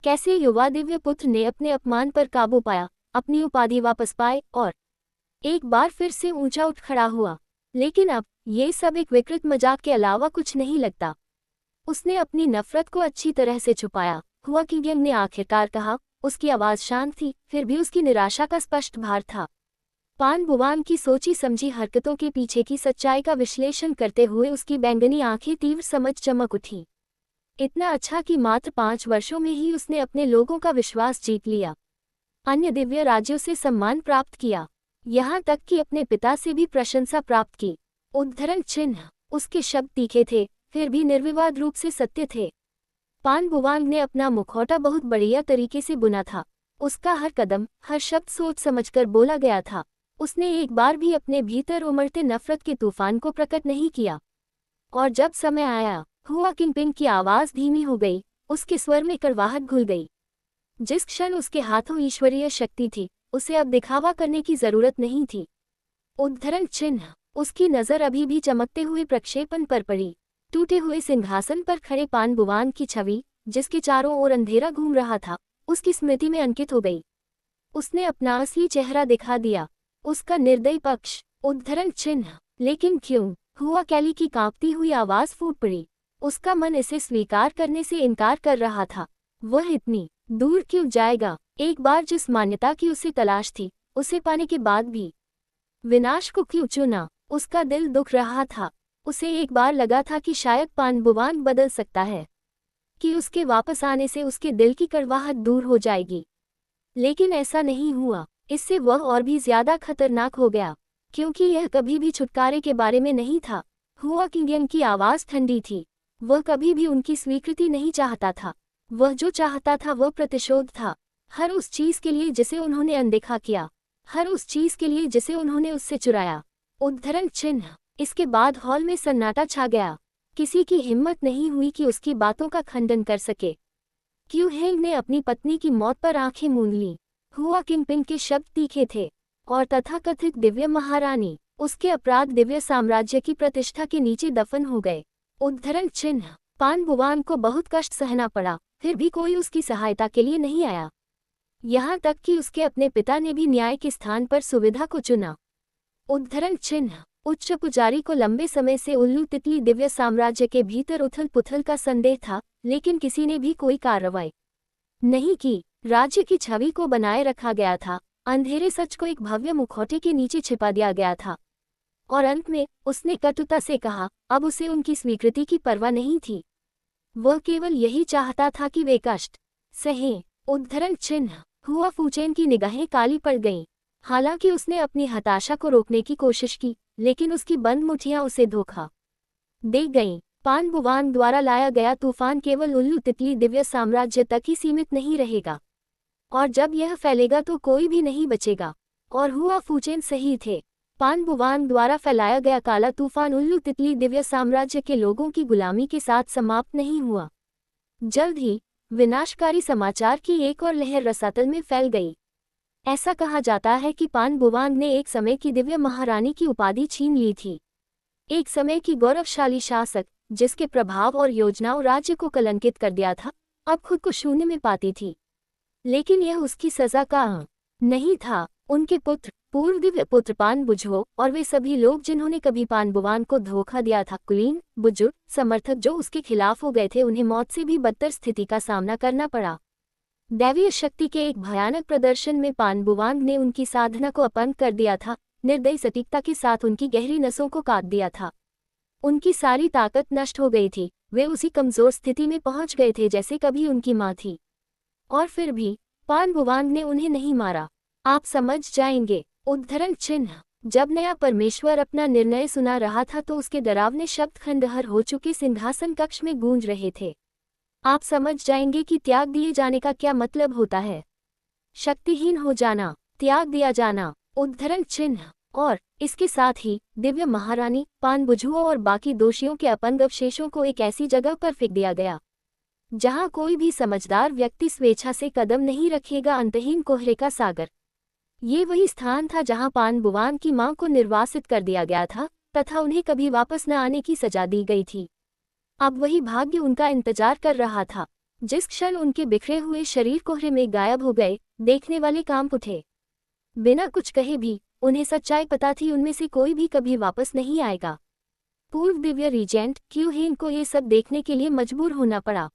[SPEAKER 1] कैसे युवा दिव्य पुत्र ने अपने अपमान पर काबू पाया, अपनी उपाधि वापस पाए और एक बार फिर से ऊंचा उठ खड़ा हुआ। लेकिन अब ये सब एक विकृत मजाक के अलावा कुछ नहीं लगता। उसने अपनी नफरत को अच्छी तरह से छुपाया। हुआ किंग ने आखिरकार कहा। उसकी आवाज शांत थी, फिर भी उसकी निराशा का स्पष्ट भार था। पान बुवान की सोची समझी हरकतों के पीछे की सच्चाई का विश्लेषण करते हुए उसकी बैंगनी आंखें तीव्र समझ चमक उठी। इतना अच्छा कि मात्र 5 वर्षों में ही उसने अपने लोगों का विश्वास जीत लिया, अन्य दिव्य राज्यों से सम्मान प्राप्त किया, यहाँ तक कि अपने पिता से भी प्रशंसा प्राप्त की। उद्धरण चिन्ह। उसके शब्द तीखे थे, फिर भी निर्विवाद रूप से सत्य थे। पान बुवांग ने अपना मुखौटा बहुत बढ़िया तरीके से बुना था। उसका हर कदम, हर शब्द सोच समझकर बोला गया था। उसने एक बार भी अपने भीतर उमड़ते नफरत के तूफान को प्रकट नहीं किया। और जब समय आया, हुआ किंगपिन की आवाज धीमी हो गई, उसके स्वर में कड़वाहट घुल गई। जिस क्षण उसके हाथों ईश्वरीय शक्ति थी, उसे अब दिखावा करने की जरूरत नहीं थी। उद्धरण चिन्ह। उसकी नजर अभी भी चमकते हुए प्रक्षेपण पर पड़ी। टूटे हुए सिंहासन पर खड़े पान बुवान की छवि, जिसके चारों ओर अंधेरा घूम रहा था, उसकी स्मृति में अंकित हो गई। उसने अपना असली चेहरा दिखा दिया, उसका निर्दयी पक्ष। उद्धरण चिन्ह। लेकिन क्यों? हुआ कैली की कांपती हुई आवाज फूट पड़ी। उसका मन इसे स्वीकार करने से इनकार कर रहा था। वह इतनी दूर क्यों जाएगा? एक बार जिस मान्यता की उसे तलाश थी, उसे पाने के बाद भी विनाश को क्यों चुना? उसका दिल दुख रहा था। उसे एक बार लगा था कि शायद पान बुवान बदल सकता है, कि उसके वापस आने से उसके दिल की कड़वाहट दूर हो जाएगी। लेकिन ऐसा नहीं हुआ। इससे वह और भी ज्यादा खतरनाक हो गया, क्योंकि यह कभी भी छुटकारे के बारे में नहीं था। हुआ किंग की आवाज ठंडी थी। वह कभी भी उनकी स्वीकृति नहीं चाहता था। वह जो चाहता था वह प्रतिशोध था। हर उस चीज के लिए जिसे उन्होंने अनदेखा किया, हर उस चीज के लिए जिसे उन्होंने उससे चुराया। उद्धरण चिन्ह। इसके बाद हॉल में सन्नाटा छा गया। किसी की हिम्मत नहीं हुई कि उसकी बातों का खंडन कर सके। क्यू हेंग ने अपनी पत्नी की मौत पर आंखें मूंद लीं। हुआ किंगपिन के शब्द तीखे थे, और तथाकथित दिव्य महारानी, उसके अपराध दिव्य साम्राज्य की प्रतिष्ठा के नीचे दफन हो गए। उद्धरण चिन्ह। पान बुवान को बहुत कष्ट सहना पड़ा, फिर भी कोई उसकी सहायता के लिए नहीं आया। यहाँ तक कि उसके अपने पिता ने भी न्याय के स्थान पर सुविधा को चुना। उद्धरण चिन्ह। उच्च पुजारी को लंबे समय से उल्लू तितली दिव्य साम्राज्य के भीतर उथल पुथल का संदेह था, लेकिन किसी ने भी कोई कार्रवाई नहीं की। राज्य की छवि को बनाए रखा गया था, अंधेरे सच को एक भव्य मुखौटे के नीचे छिपा दिया गया था। और अंत में उसने कटुता से कहा, अब उसे उनकी स्वीकृति की परवाह नहीं थी। वह केवल यही चाहता था कि वे कष्ट सहें। उद्धरण चिन्ह। हुआ फूचेन की निगाहें काली पड़ गईं। हालांकि उसने अपनी हताशा को रोकने की कोशिश की, लेकिन उसकी बंद मुठियां उसे धोखा दे गईं। पान बुवान द्वारा लाया गया तूफान केवल उल्लू तितली दिव्य साम्राज्य तक ही सीमित नहीं रहेगा, और जब यह फैलेगा तो कोई भी नहीं बचेगा। और हुआ फूचेन सही थे। पान बुवांग द्वारा फैलाया गया काला तूफान उल्लू तितली दिव्य साम्राज्य के लोगों की गुलामी के साथ समाप्त नहीं हुआ। जल्द ही विनाशकारी समाचार की एक और लहर रसातल में फैल गई। ऐसा कहा जाता है कि पान बुवांग ने एक समय की दिव्य महारानी की उपाधि छीन ली थी। एक समय की गौरवशाली शासक, जिसके प्रभाव और योजनाओं राज्य को कलंकित कर दिया था, अब खुद को शून्य में पाती थी। लेकिन यह उसकी सजा का अंत नहीं था। उनके पुत्र, पूर्व दिव्य पुत्र पान बुझो और वे सभी लोग जिन्होंने कभी पान बुवांग को धोखा दिया था, कुलीन, बुजुर्ग, समर्थक जो उसके खिलाफ हो गए थे, उन्हें मौत से भी बदतर स्थिति का सामना करना पड़ा। दैवीय शक्ति के एक भयानक प्रदर्शन में पान बुवांग ने उनकी साधना को अपंग कर दिया था, निर्दयी सटीकता के साथ उनकी गहरी नसों को काट दिया था। उनकी सारी ताकत नष्ट हो गई थी, वे उसी कमजोर स्थिति में पहुंच गए थे जैसे कभी उनकी मां थी। और फिर भी पान बुवांग ने उन्हें नहीं मारा। आप समझ जाएंगे। उद्धरण चिन्ह। जब नया परमेश्वर अपना निर्णय सुना रहा था तो उसके डरावने शब्द खंडहर हो चुके सिंहासन कक्ष में गूंज रहे थे। आप समझ जाएंगे कि त्याग दिए जाने का क्या मतलब होता है। शक्तिहीन हो जाना, त्याग दिया जाना। उद्धरण चिन्ह। और इसके साथ ही दिव्य महारानी, पान बुझुओं और बाकी दोषियों के अपंग अवशेषों को एक ऐसी जगह पर फेंक दिया गया जहां कोई भी समझदार व्यक्ति स्वेच्छा से कदम नहीं रखेगा। अंतहीन कोहरे का सागर। ये वही स्थान था जहां पान बुवांग की मां को निर्वासित कर दिया गया था तथा उन्हें कभी वापस न आने की सजा दी गई थी। अब वही भाग्य उनका इंतजार कर रहा था। जिस क्षण उनके बिखरे हुए शरीर कोहरे में गायब हो गए, देखने वाले कांप उठे। बिना कुछ कहे भी उन्हें सच्चाई पता थी, उनमें से कोई भी कभी वापस नहीं आएगा। पूर्व दिव्य रीजेंट क्यू हेन को ये सब देखने के लिए मजबूर होना पड़ा।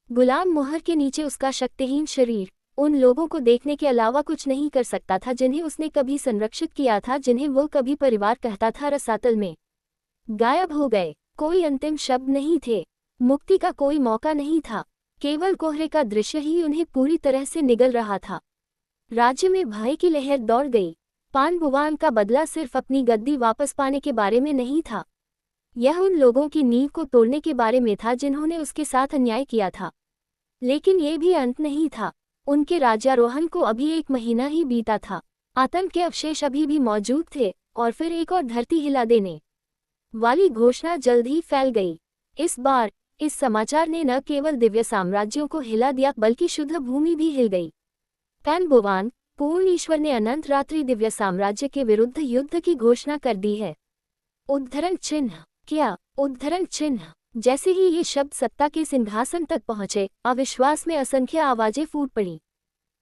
[SPEAKER 1] गुलाम मोहर के नीचे उसका शक्तिहीन शरीर उन लोगों को देखने के अलावा कुछ नहीं कर सकता था जिन्हें उसने कभी संरक्षित किया था, जिन्हें वो कभी परिवार कहता था, रसातल में गायब हो गए। कोई अंतिम शब्द नहीं थे, मुक्ति का कोई मौका नहीं था, केवल कोहरे का दृश्य ही उन्हें पूरी तरह से निगल रहा था। राज्य में भय की लहर दौड़ गई। पान बुवांग का बदला सिर्फ अपनी गद्दी वापस पाने के बारे में नहीं था, यह उन लोगों की नींव को तोड़ने के बारे में था जिन्होंने उसके साथ अन्याय किया था। लेकिन ये भी अंत नहीं था। उनके राज्यारोहण को अभी 1 महीना ही बीता था। आतंक के अवशेष अभी भी मौजूद थे और फिर एक और धरती हिला देने वाली घोषणा जल्द ही फैल गई। इस बार इस समाचार ने न केवल दिव्य साम्राज्यों को हिला दिया बल्कि शुद्ध भूमि भी हिल गई। पान बुवांग, पूर्ण ईश्वर ने अनंत रात्रि दिव्य साम्राज्य के विरुद्ध युद्ध की घोषणा कर दी है। उद्धरण चिन्ह। क्या उद्धरण चिन्ह। जैसे ही ये शब्द सत्ता के सिंहासन तक पहुंचे, अविश्वास में असंख्य आवाजें फूट पड़ी।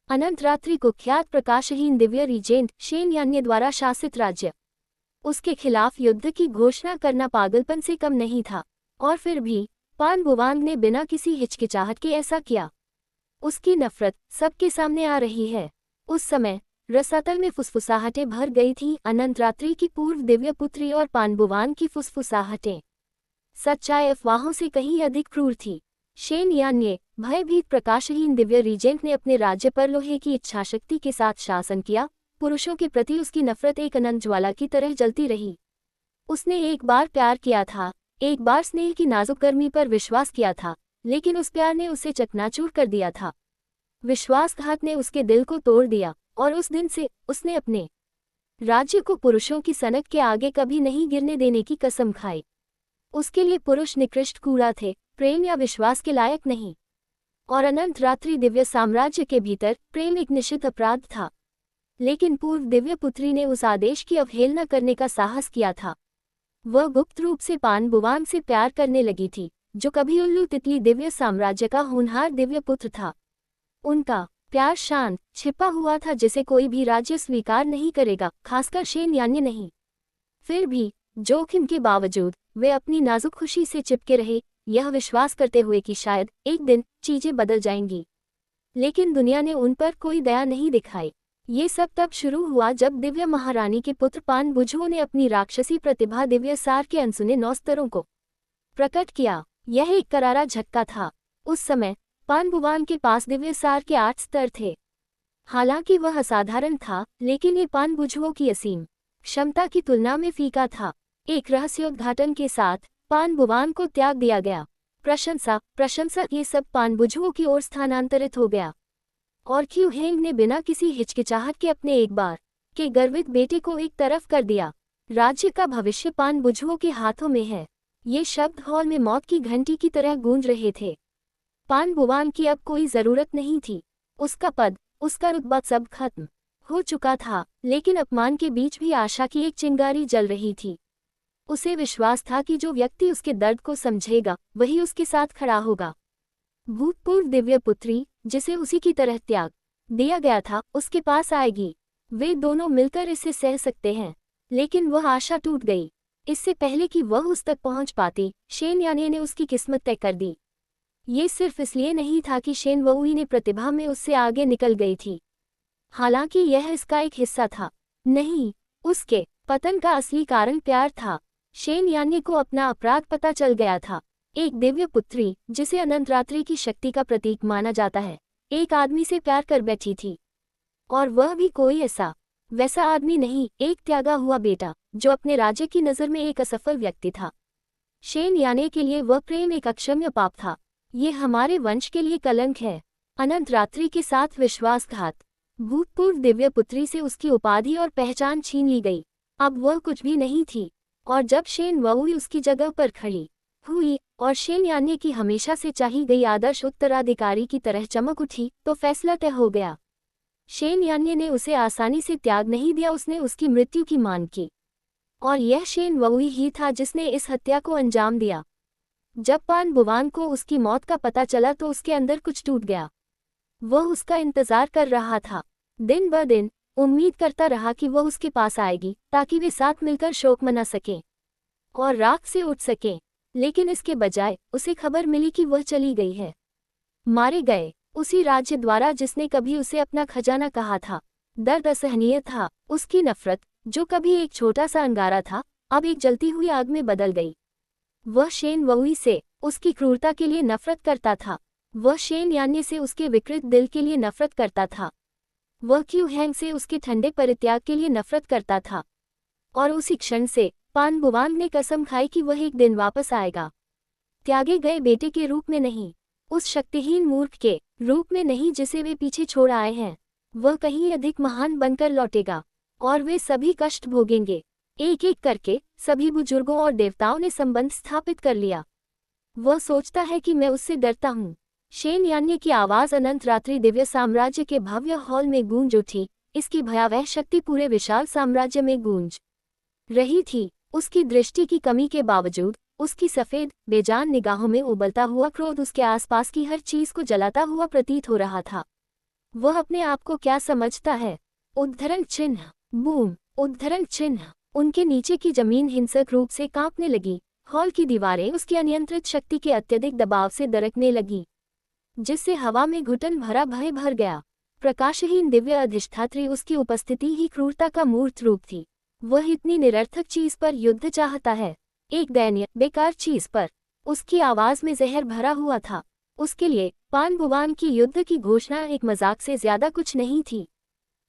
[SPEAKER 1] अनंत रात्रि कुख्यात प्रकाशहीन दिव्य रीजेंट शेन यान्य द्वारा शासित राज्य, उसके खिलाफ युद्ध की घोषणा करना पागलपन से कम नहीं था। और फिर भी पान बुवांग ने बिना किसी हिचकिचाहट के ऐसा किया। उसकी नफरत सबके सामने आ रही है। उस समय रसातल में फुसफुसाहटें भर गई थीं, अनंत रात्रि की पूर्व दिव्य पुत्री और पान बुवांग की फुसफुसाहटें सच्चाई अफवाहों से कहीं अधिक क्रूर थी। शेन यान्ये, भयभीत प्रकाशहीन दिव्य रीजेंट ने अपने राज्य पर लोहे की इच्छाशक्ति के साथ शासन किया। पुरुषों के प्रति उसकी नफरत एक अनंत ज्वाला की तरह जलती रही। उसने एक बार प्यार किया था, एक बार स्नेह की नाजुक गर्मी पर विश्वास किया था, लेकिन उस प्यार ने उसे चकनाचूर कर दिया था। विश्वासघात ने उसके दिल को तोड़ दिया और उस दिन से उसने अपने राज्य को पुरुषों की सनक के आगे कभी नहीं गिरने देने की कसम खाई। उसके लिए पुरुष निकृष्ट कूड़ा थे, प्रेम या विश्वास के लायक नहीं। और अनंत रात्रि दिव्य साम्राज्य के भीतर प्रेम एक निषिद्ध अपराध था। लेकिन पूर्व दिव्य पुत्री ने उस आदेश की अवहेलना करने का साहस किया था। वह गुप्त रूप से पान बुवांग से प्यार करने लगी थी, जो कभी उल्लू तितली दिव्य साम्राज्य का होनहार दिव्य पुत्र था। उनका प्यार शांत छिपा हुआ था, जिसे कोई भी राज्य स्वीकार नहीं करेगा, खासकर शेन यान्य नहीं। फिर भी जोखिम के बावजूद वे अपनी नाजुक खुशी से चिपके रहे, यह विश्वास करते हुए कि शायद एक दिन चीजें बदल जाएंगी। लेकिन दुनिया ने उन पर कोई दया नहीं दिखाई। ये सब तब शुरू हुआ जब दिव्य महारानी के पुत्र पान बुझुओं ने अपनी राक्षसी प्रतिभा दिव्य सार के अनसुने 9 स्तरों को प्रकट किया। यह एक करारा झटका था। उस समय पान बुवांग के पास दिव्य सार के 8 स्तर थे। हालांकि वह असाधारण था, लेकिन ये पान बुझुओं की असीम क्षमता की तुलना में फीका था। एक रहस्योद्घाटन के साथ पान बुवांग को त्याग दिया गया। प्रशंसा ये सब पान बुझुओं की ओर स्थानांतरित हो गया और क्यू हेंग ने बिना किसी हिचकिचाहट के अपने एक बार के गर्वित बेटे को एक तरफ कर दिया। राज्य का भविष्य पानबुझुओं के हाथों में है। ये शब्द हॉल में मौत की घंटी की तरह गूंज रहे थे। पानबुवान की अब कोई जरूरत नहीं थी। उसका पद, उसका रुतबा सब खत्म हो चुका था, लेकिन अपमान के बीच भी आशा की एक चिंगारी जल रही थी। उसे विश्वास था कि जो व्यक्ति उसके दर्द को समझेगा वही उसके साथ खड़ा होगा। भूतपूर्व दिव्य पुत्री, जिसे उसी की तरह त्याग दिया गया था, उसके पास आएगी। वे दोनों मिलकर इसे सह सकते हैं। लेकिन वह आशा टूट गई। इससे पहले कि वह उस तक पहुंच पाती, शेन याने ने उसकी किस्मत तय कर दी। ये सिर्फ इसलिए नहीं था कि शेन वुई ने प्रतिभा में उससे आगे निकल गई थी, हालांकि यह इसका एक हिस्सा था। नहीं, उसके पतन का असली कारण प्यार था। शेन यान्ये को अपना अपराध पता चल गया था। एक दिव्य पुत्री, जिसे अनंत रात्रि की शक्ति का प्रतीक माना जाता है, एक आदमी से प्यार कर बैठी थी। और वह भी कोई वैसा आदमी नहीं, एक त्यागा हुआ बेटा, जो अपने राज्य की नज़र में एक असफल व्यक्ति था। शेन याने के लिए वह प्रेम एक अक्षम्य पाप था। ये हमारे वंश के लिए कलंक है। अनंत रात्रि के साथ विश्वासघात। भूतपूर्व दिव्य पुत्री से उसकी उपाधि और पहचान छीन ली गई। अब वह कुछ भी नहीं थी। और जब शेन वुई उसकी जगह पर खड़ी हुई और शेन यान्ये की हमेशा से चाही गई आदर्श उत्तराधिकारी की तरह चमक उठी, तो फैसला तय हो गया। शेन यान्ये ने उसे आसानी से त्याग नहीं दिया, उसने उसकी मृत्यु की मांग की। और यह शेन वुई ही था जिसने इस हत्या को अंजाम दिया। जब पानबुवान को उसकी मौत का पता चला तो उसके अंदर कुछ टूट गया। वह उसका इंतजार कर रहा था, दिन ब दिन उम्मीद करता रहा कि वह उसके पास आएगी ताकि वे साथ मिलकर शोक मना सकें और राख से उठ सकें। लेकिन इसके बजाय उसे खबर मिली कि वह चली गई है, मारे गए। उसी राज्य द्वारा जिसने कभी उसे अपना खजाना कहा था। दर्द असहनीय था। उसकी नफरत, जो कभी एक छोटा सा अंगारा था, अब एक जलती हुई आग में बदल गई। वह शेन वुई से उसकी क्रूरता के लिए नफरत करता था। वह शेन यान्ये से उसके विकृत दिल के लिए नफरत करता था। वह क्यू हैंग से उसके ठंडे परित्याग के लिए नफरत करता था। और उसी क्षण से पानबुवान ने कसम खाई कि वह एक दिन वापस आएगा, त्यागे गए बेटे के रूप में नहीं, उस शक्तिहीन मूर्ख के रूप में नहीं जिसे वे पीछे छोड़ आए हैं। वह कहीं अधिक महान बनकर लौटेगा और वे सभी कष्ट भोगेंगे। एक एक करके सभी बुजुर्गों और देवताओं ने संबंध स्थापित कर लिया। वह सोचता है कि मैं उससे डरता हूँ। शेन यान्ये की आवाज़ अनंत रात्रि दिव्य साम्राज्य के भव्य हॉल में गूंज उठी। इसकी भयावह शक्ति पूरे विशाल साम्राज्य में गूंज रही थी। उसकी दृष्टि की कमी के बावजूद उसकी सफ़ेद बेजान निगाहों में उबलता हुआ क्रोध उसके आसपास की हर चीज़ को जलाता हुआ प्रतीत हो रहा था। वह अपने आप को क्या समझता है? उद्धरण चिन्ह, बूम, उद्धरण चिन्ह। उनके नीचे की जमीन हिंसक रूप से कांपने लगी। हॉल की दीवारें उसकी अनियंत्रित शक्ति के अत्यधिक दबाव से दरकने लगी, जिससे हवा में घुटन भरा भय भर गया। प्रकाशहीन दिव्य अधिष्ठात्री उसकी उपस्थिति ही क्रूरता का मूर्त रूप थी। वह इतनी निरर्थक चीज पर युद्ध चाहता है, एक दयनीय बेकार चीज पर। उसकी आवाज में जहर भरा हुआ था। उसके लिए पानबुवान की युद्ध की घोषणा एक मजाक से ज्यादा कुछ नहीं थी।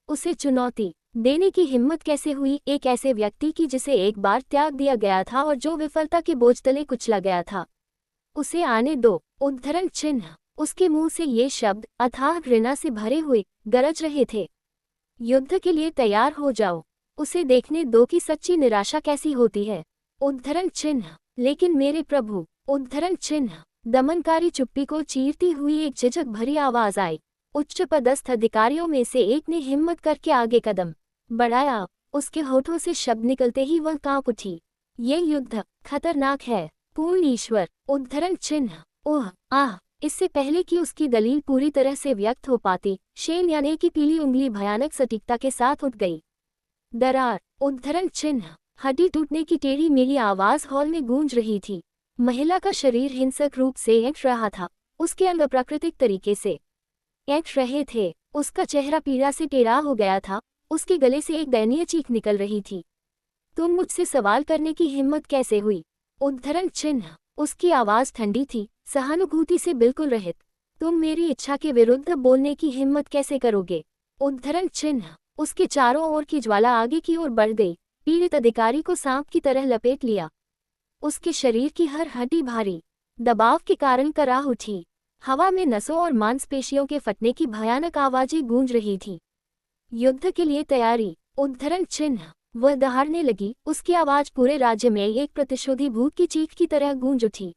[SPEAKER 1] उसे चुनौती देने की हिम्मत कैसे हुई एक ऐसे व्यक्ति की जिसे एक बार त्याग दिया गया था और जो विफलता के बोझ तले कुचला गया था? उसे आने दो। उद्धरण चिन्ह। उसके मुंह से ये शब्द अथाह घृणा से भरे हुए गरज रहे थे। युद्ध के लिए तैयार हो जाओ। उसे देखने दो कि सच्ची निराशा कैसी होती है। उद्धरण चिन्ह। लेकिन मेरे प्रभु। उद्धरण चिन्ह। दमनकारी चुप्पी को चीरती हुई एक झिझक भरी आवाज आई। उच्च पदस्थ अधिकारियों में से एक ने हिम्मत करके आगे कदम बढ़ाया। उसके होठों से शब्द निकलते ही वह कांप उठी। ये युद्ध खतरनाक है। पूर्ण ईश्वर। उद्धरण चिन्ह। ओह आह। इससे पहले कि उसकी दलील पूरी तरह से व्यक्त हो पाती, शेन यान्ये की पीली उंगली भयानक सटीकता के साथ उठ गई। दरार। उद्धरण चिन्ह। हड्डी टूटने की टेढ़ी मेढ़ी आवाज हॉल में गूंज रही थी। महिला का शरीर हिंसक रूप से ऐंठ रहा था। उसके अंग अप्राकृतिक तरीके से ऐंठ रहे थे। उसका चेहरा पीड़ा से टेढ़ा हो गया था। उसके गले से एक दयनीय चीख निकल रही थी। तुम मुझसे सवाल करने की हिम्मत कैसे हुई? उद्धरण चिन्ह। उसकी आवाज ठंडी थी, सहानुभूति से बिल्कुल रहित। तुम मेरी इच्छा के विरुद्ध बोलने की हिम्मत कैसे करोगे? उद्धरण चिन्ह। उसके चारों ओर की ज्वाला आगे की ओर बढ़ गई। पीड़ित अधिकारी को सांप की तरह लपेट लिया। उसके शरीर की हर हड्डी भारी दबाव के कारण कराह उठी। हवा में नसों और मांसपेशियों के फटने की भयानक आवाजें गूंज रही थी। युद्ध के लिए तैयारी। उद्धरण चिन्ह। वह दहाड़ने लगी, उसकी आवाज पूरे राज्य में एक प्रतिशोधी भूत की चीख की तरह गूंज उठी।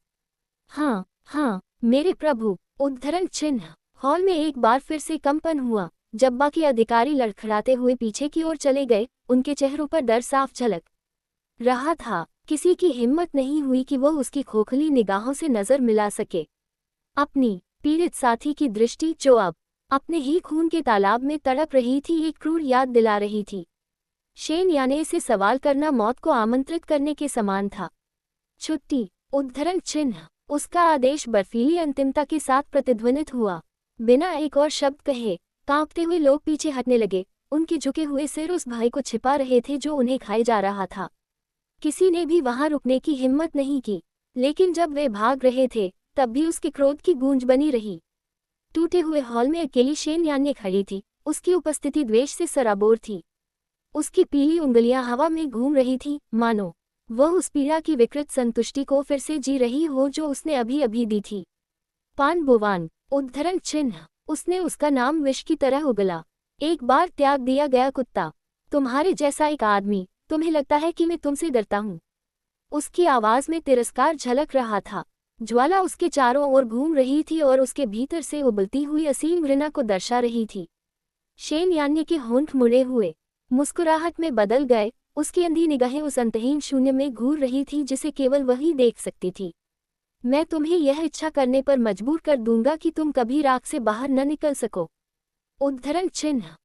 [SPEAKER 1] हाँ हाँ मेरे प्रभु। उद्धरण चिन्ह। हॉल में एक बार फिर से कंपन हुआ। जब बाकी अधिकारी लड़खड़ाते हुए पीछे की ओर चले गए, उनके चेहरों पर डर साफ झलक रहा था। किसी की हिम्मत नहीं हुई कि वह उसकी खोखली निगाहों से नजर मिला सके। अपनी पीड़ित साथी की दृष्टि जो अब अपने ही खून के तालाब में तड़प रही थी, एक क्रूर याद दिला रही थी। शेन याने से सवाल करना मौत को आमंत्रित करने के समान था। छुट्टी। उद्धरण चिन्ह। उसका आदेश बर्फीली अंतिमता के साथ प्रतिध्वनित हुआ। बिना एक और शब्द कहे कांपते हुए लोग पीछे हटने लगे। उनके झुके हुए सिर उस भय को छिपा रहे थे जो उन्हें खाए जा रहा था। किसी ने भी वहां रुकने की हिम्मत नहीं की, लेकिन जब वे भाग रहे थे तब भी उसके क्रोध की गूंज बनी रही। टूटे हुए हॉल में अकेली शेन याने खड़ी थी। उसकी उपस्थिति द्वेष से सराबोर थी। उसकी पीली उंगलियां हवा में घूम रही थीं, मानो वह उस पीड़ा की विकृत संतुष्टि को फिर से जी रही हो जो उसने अभी अभी दी थी। पान बुवान। उद्धरण चिन्ह। उसने उसका नाम विष की तरह उगला। एक बार त्याग दिया गया कुत्ता। तुम्हारे जैसा एक आदमी, तुम्हें लगता है कि मैं तुमसे डरता हूं? उसकी आवाज में तिरस्कार झलक रहा था। ज्वाला उसके चारों ओर घूम रही थी और उसके भीतर से उबलती हुई असीम घृणा को दर्शा रही थी। शेन यान्य के होंठ मुड़े हुए मुस्कुराहट में बदल गए। उसकी अंधी निगाहें उस अंतहीन शून्य में घूर रही थी जिसे केवल वही देख सकती थी। मैं तुम्हें यह इच्छा करने पर मजबूर कर दूंगा कि तुम कभी राख से बाहर न निकल सको। उद्धरण चिन्ह।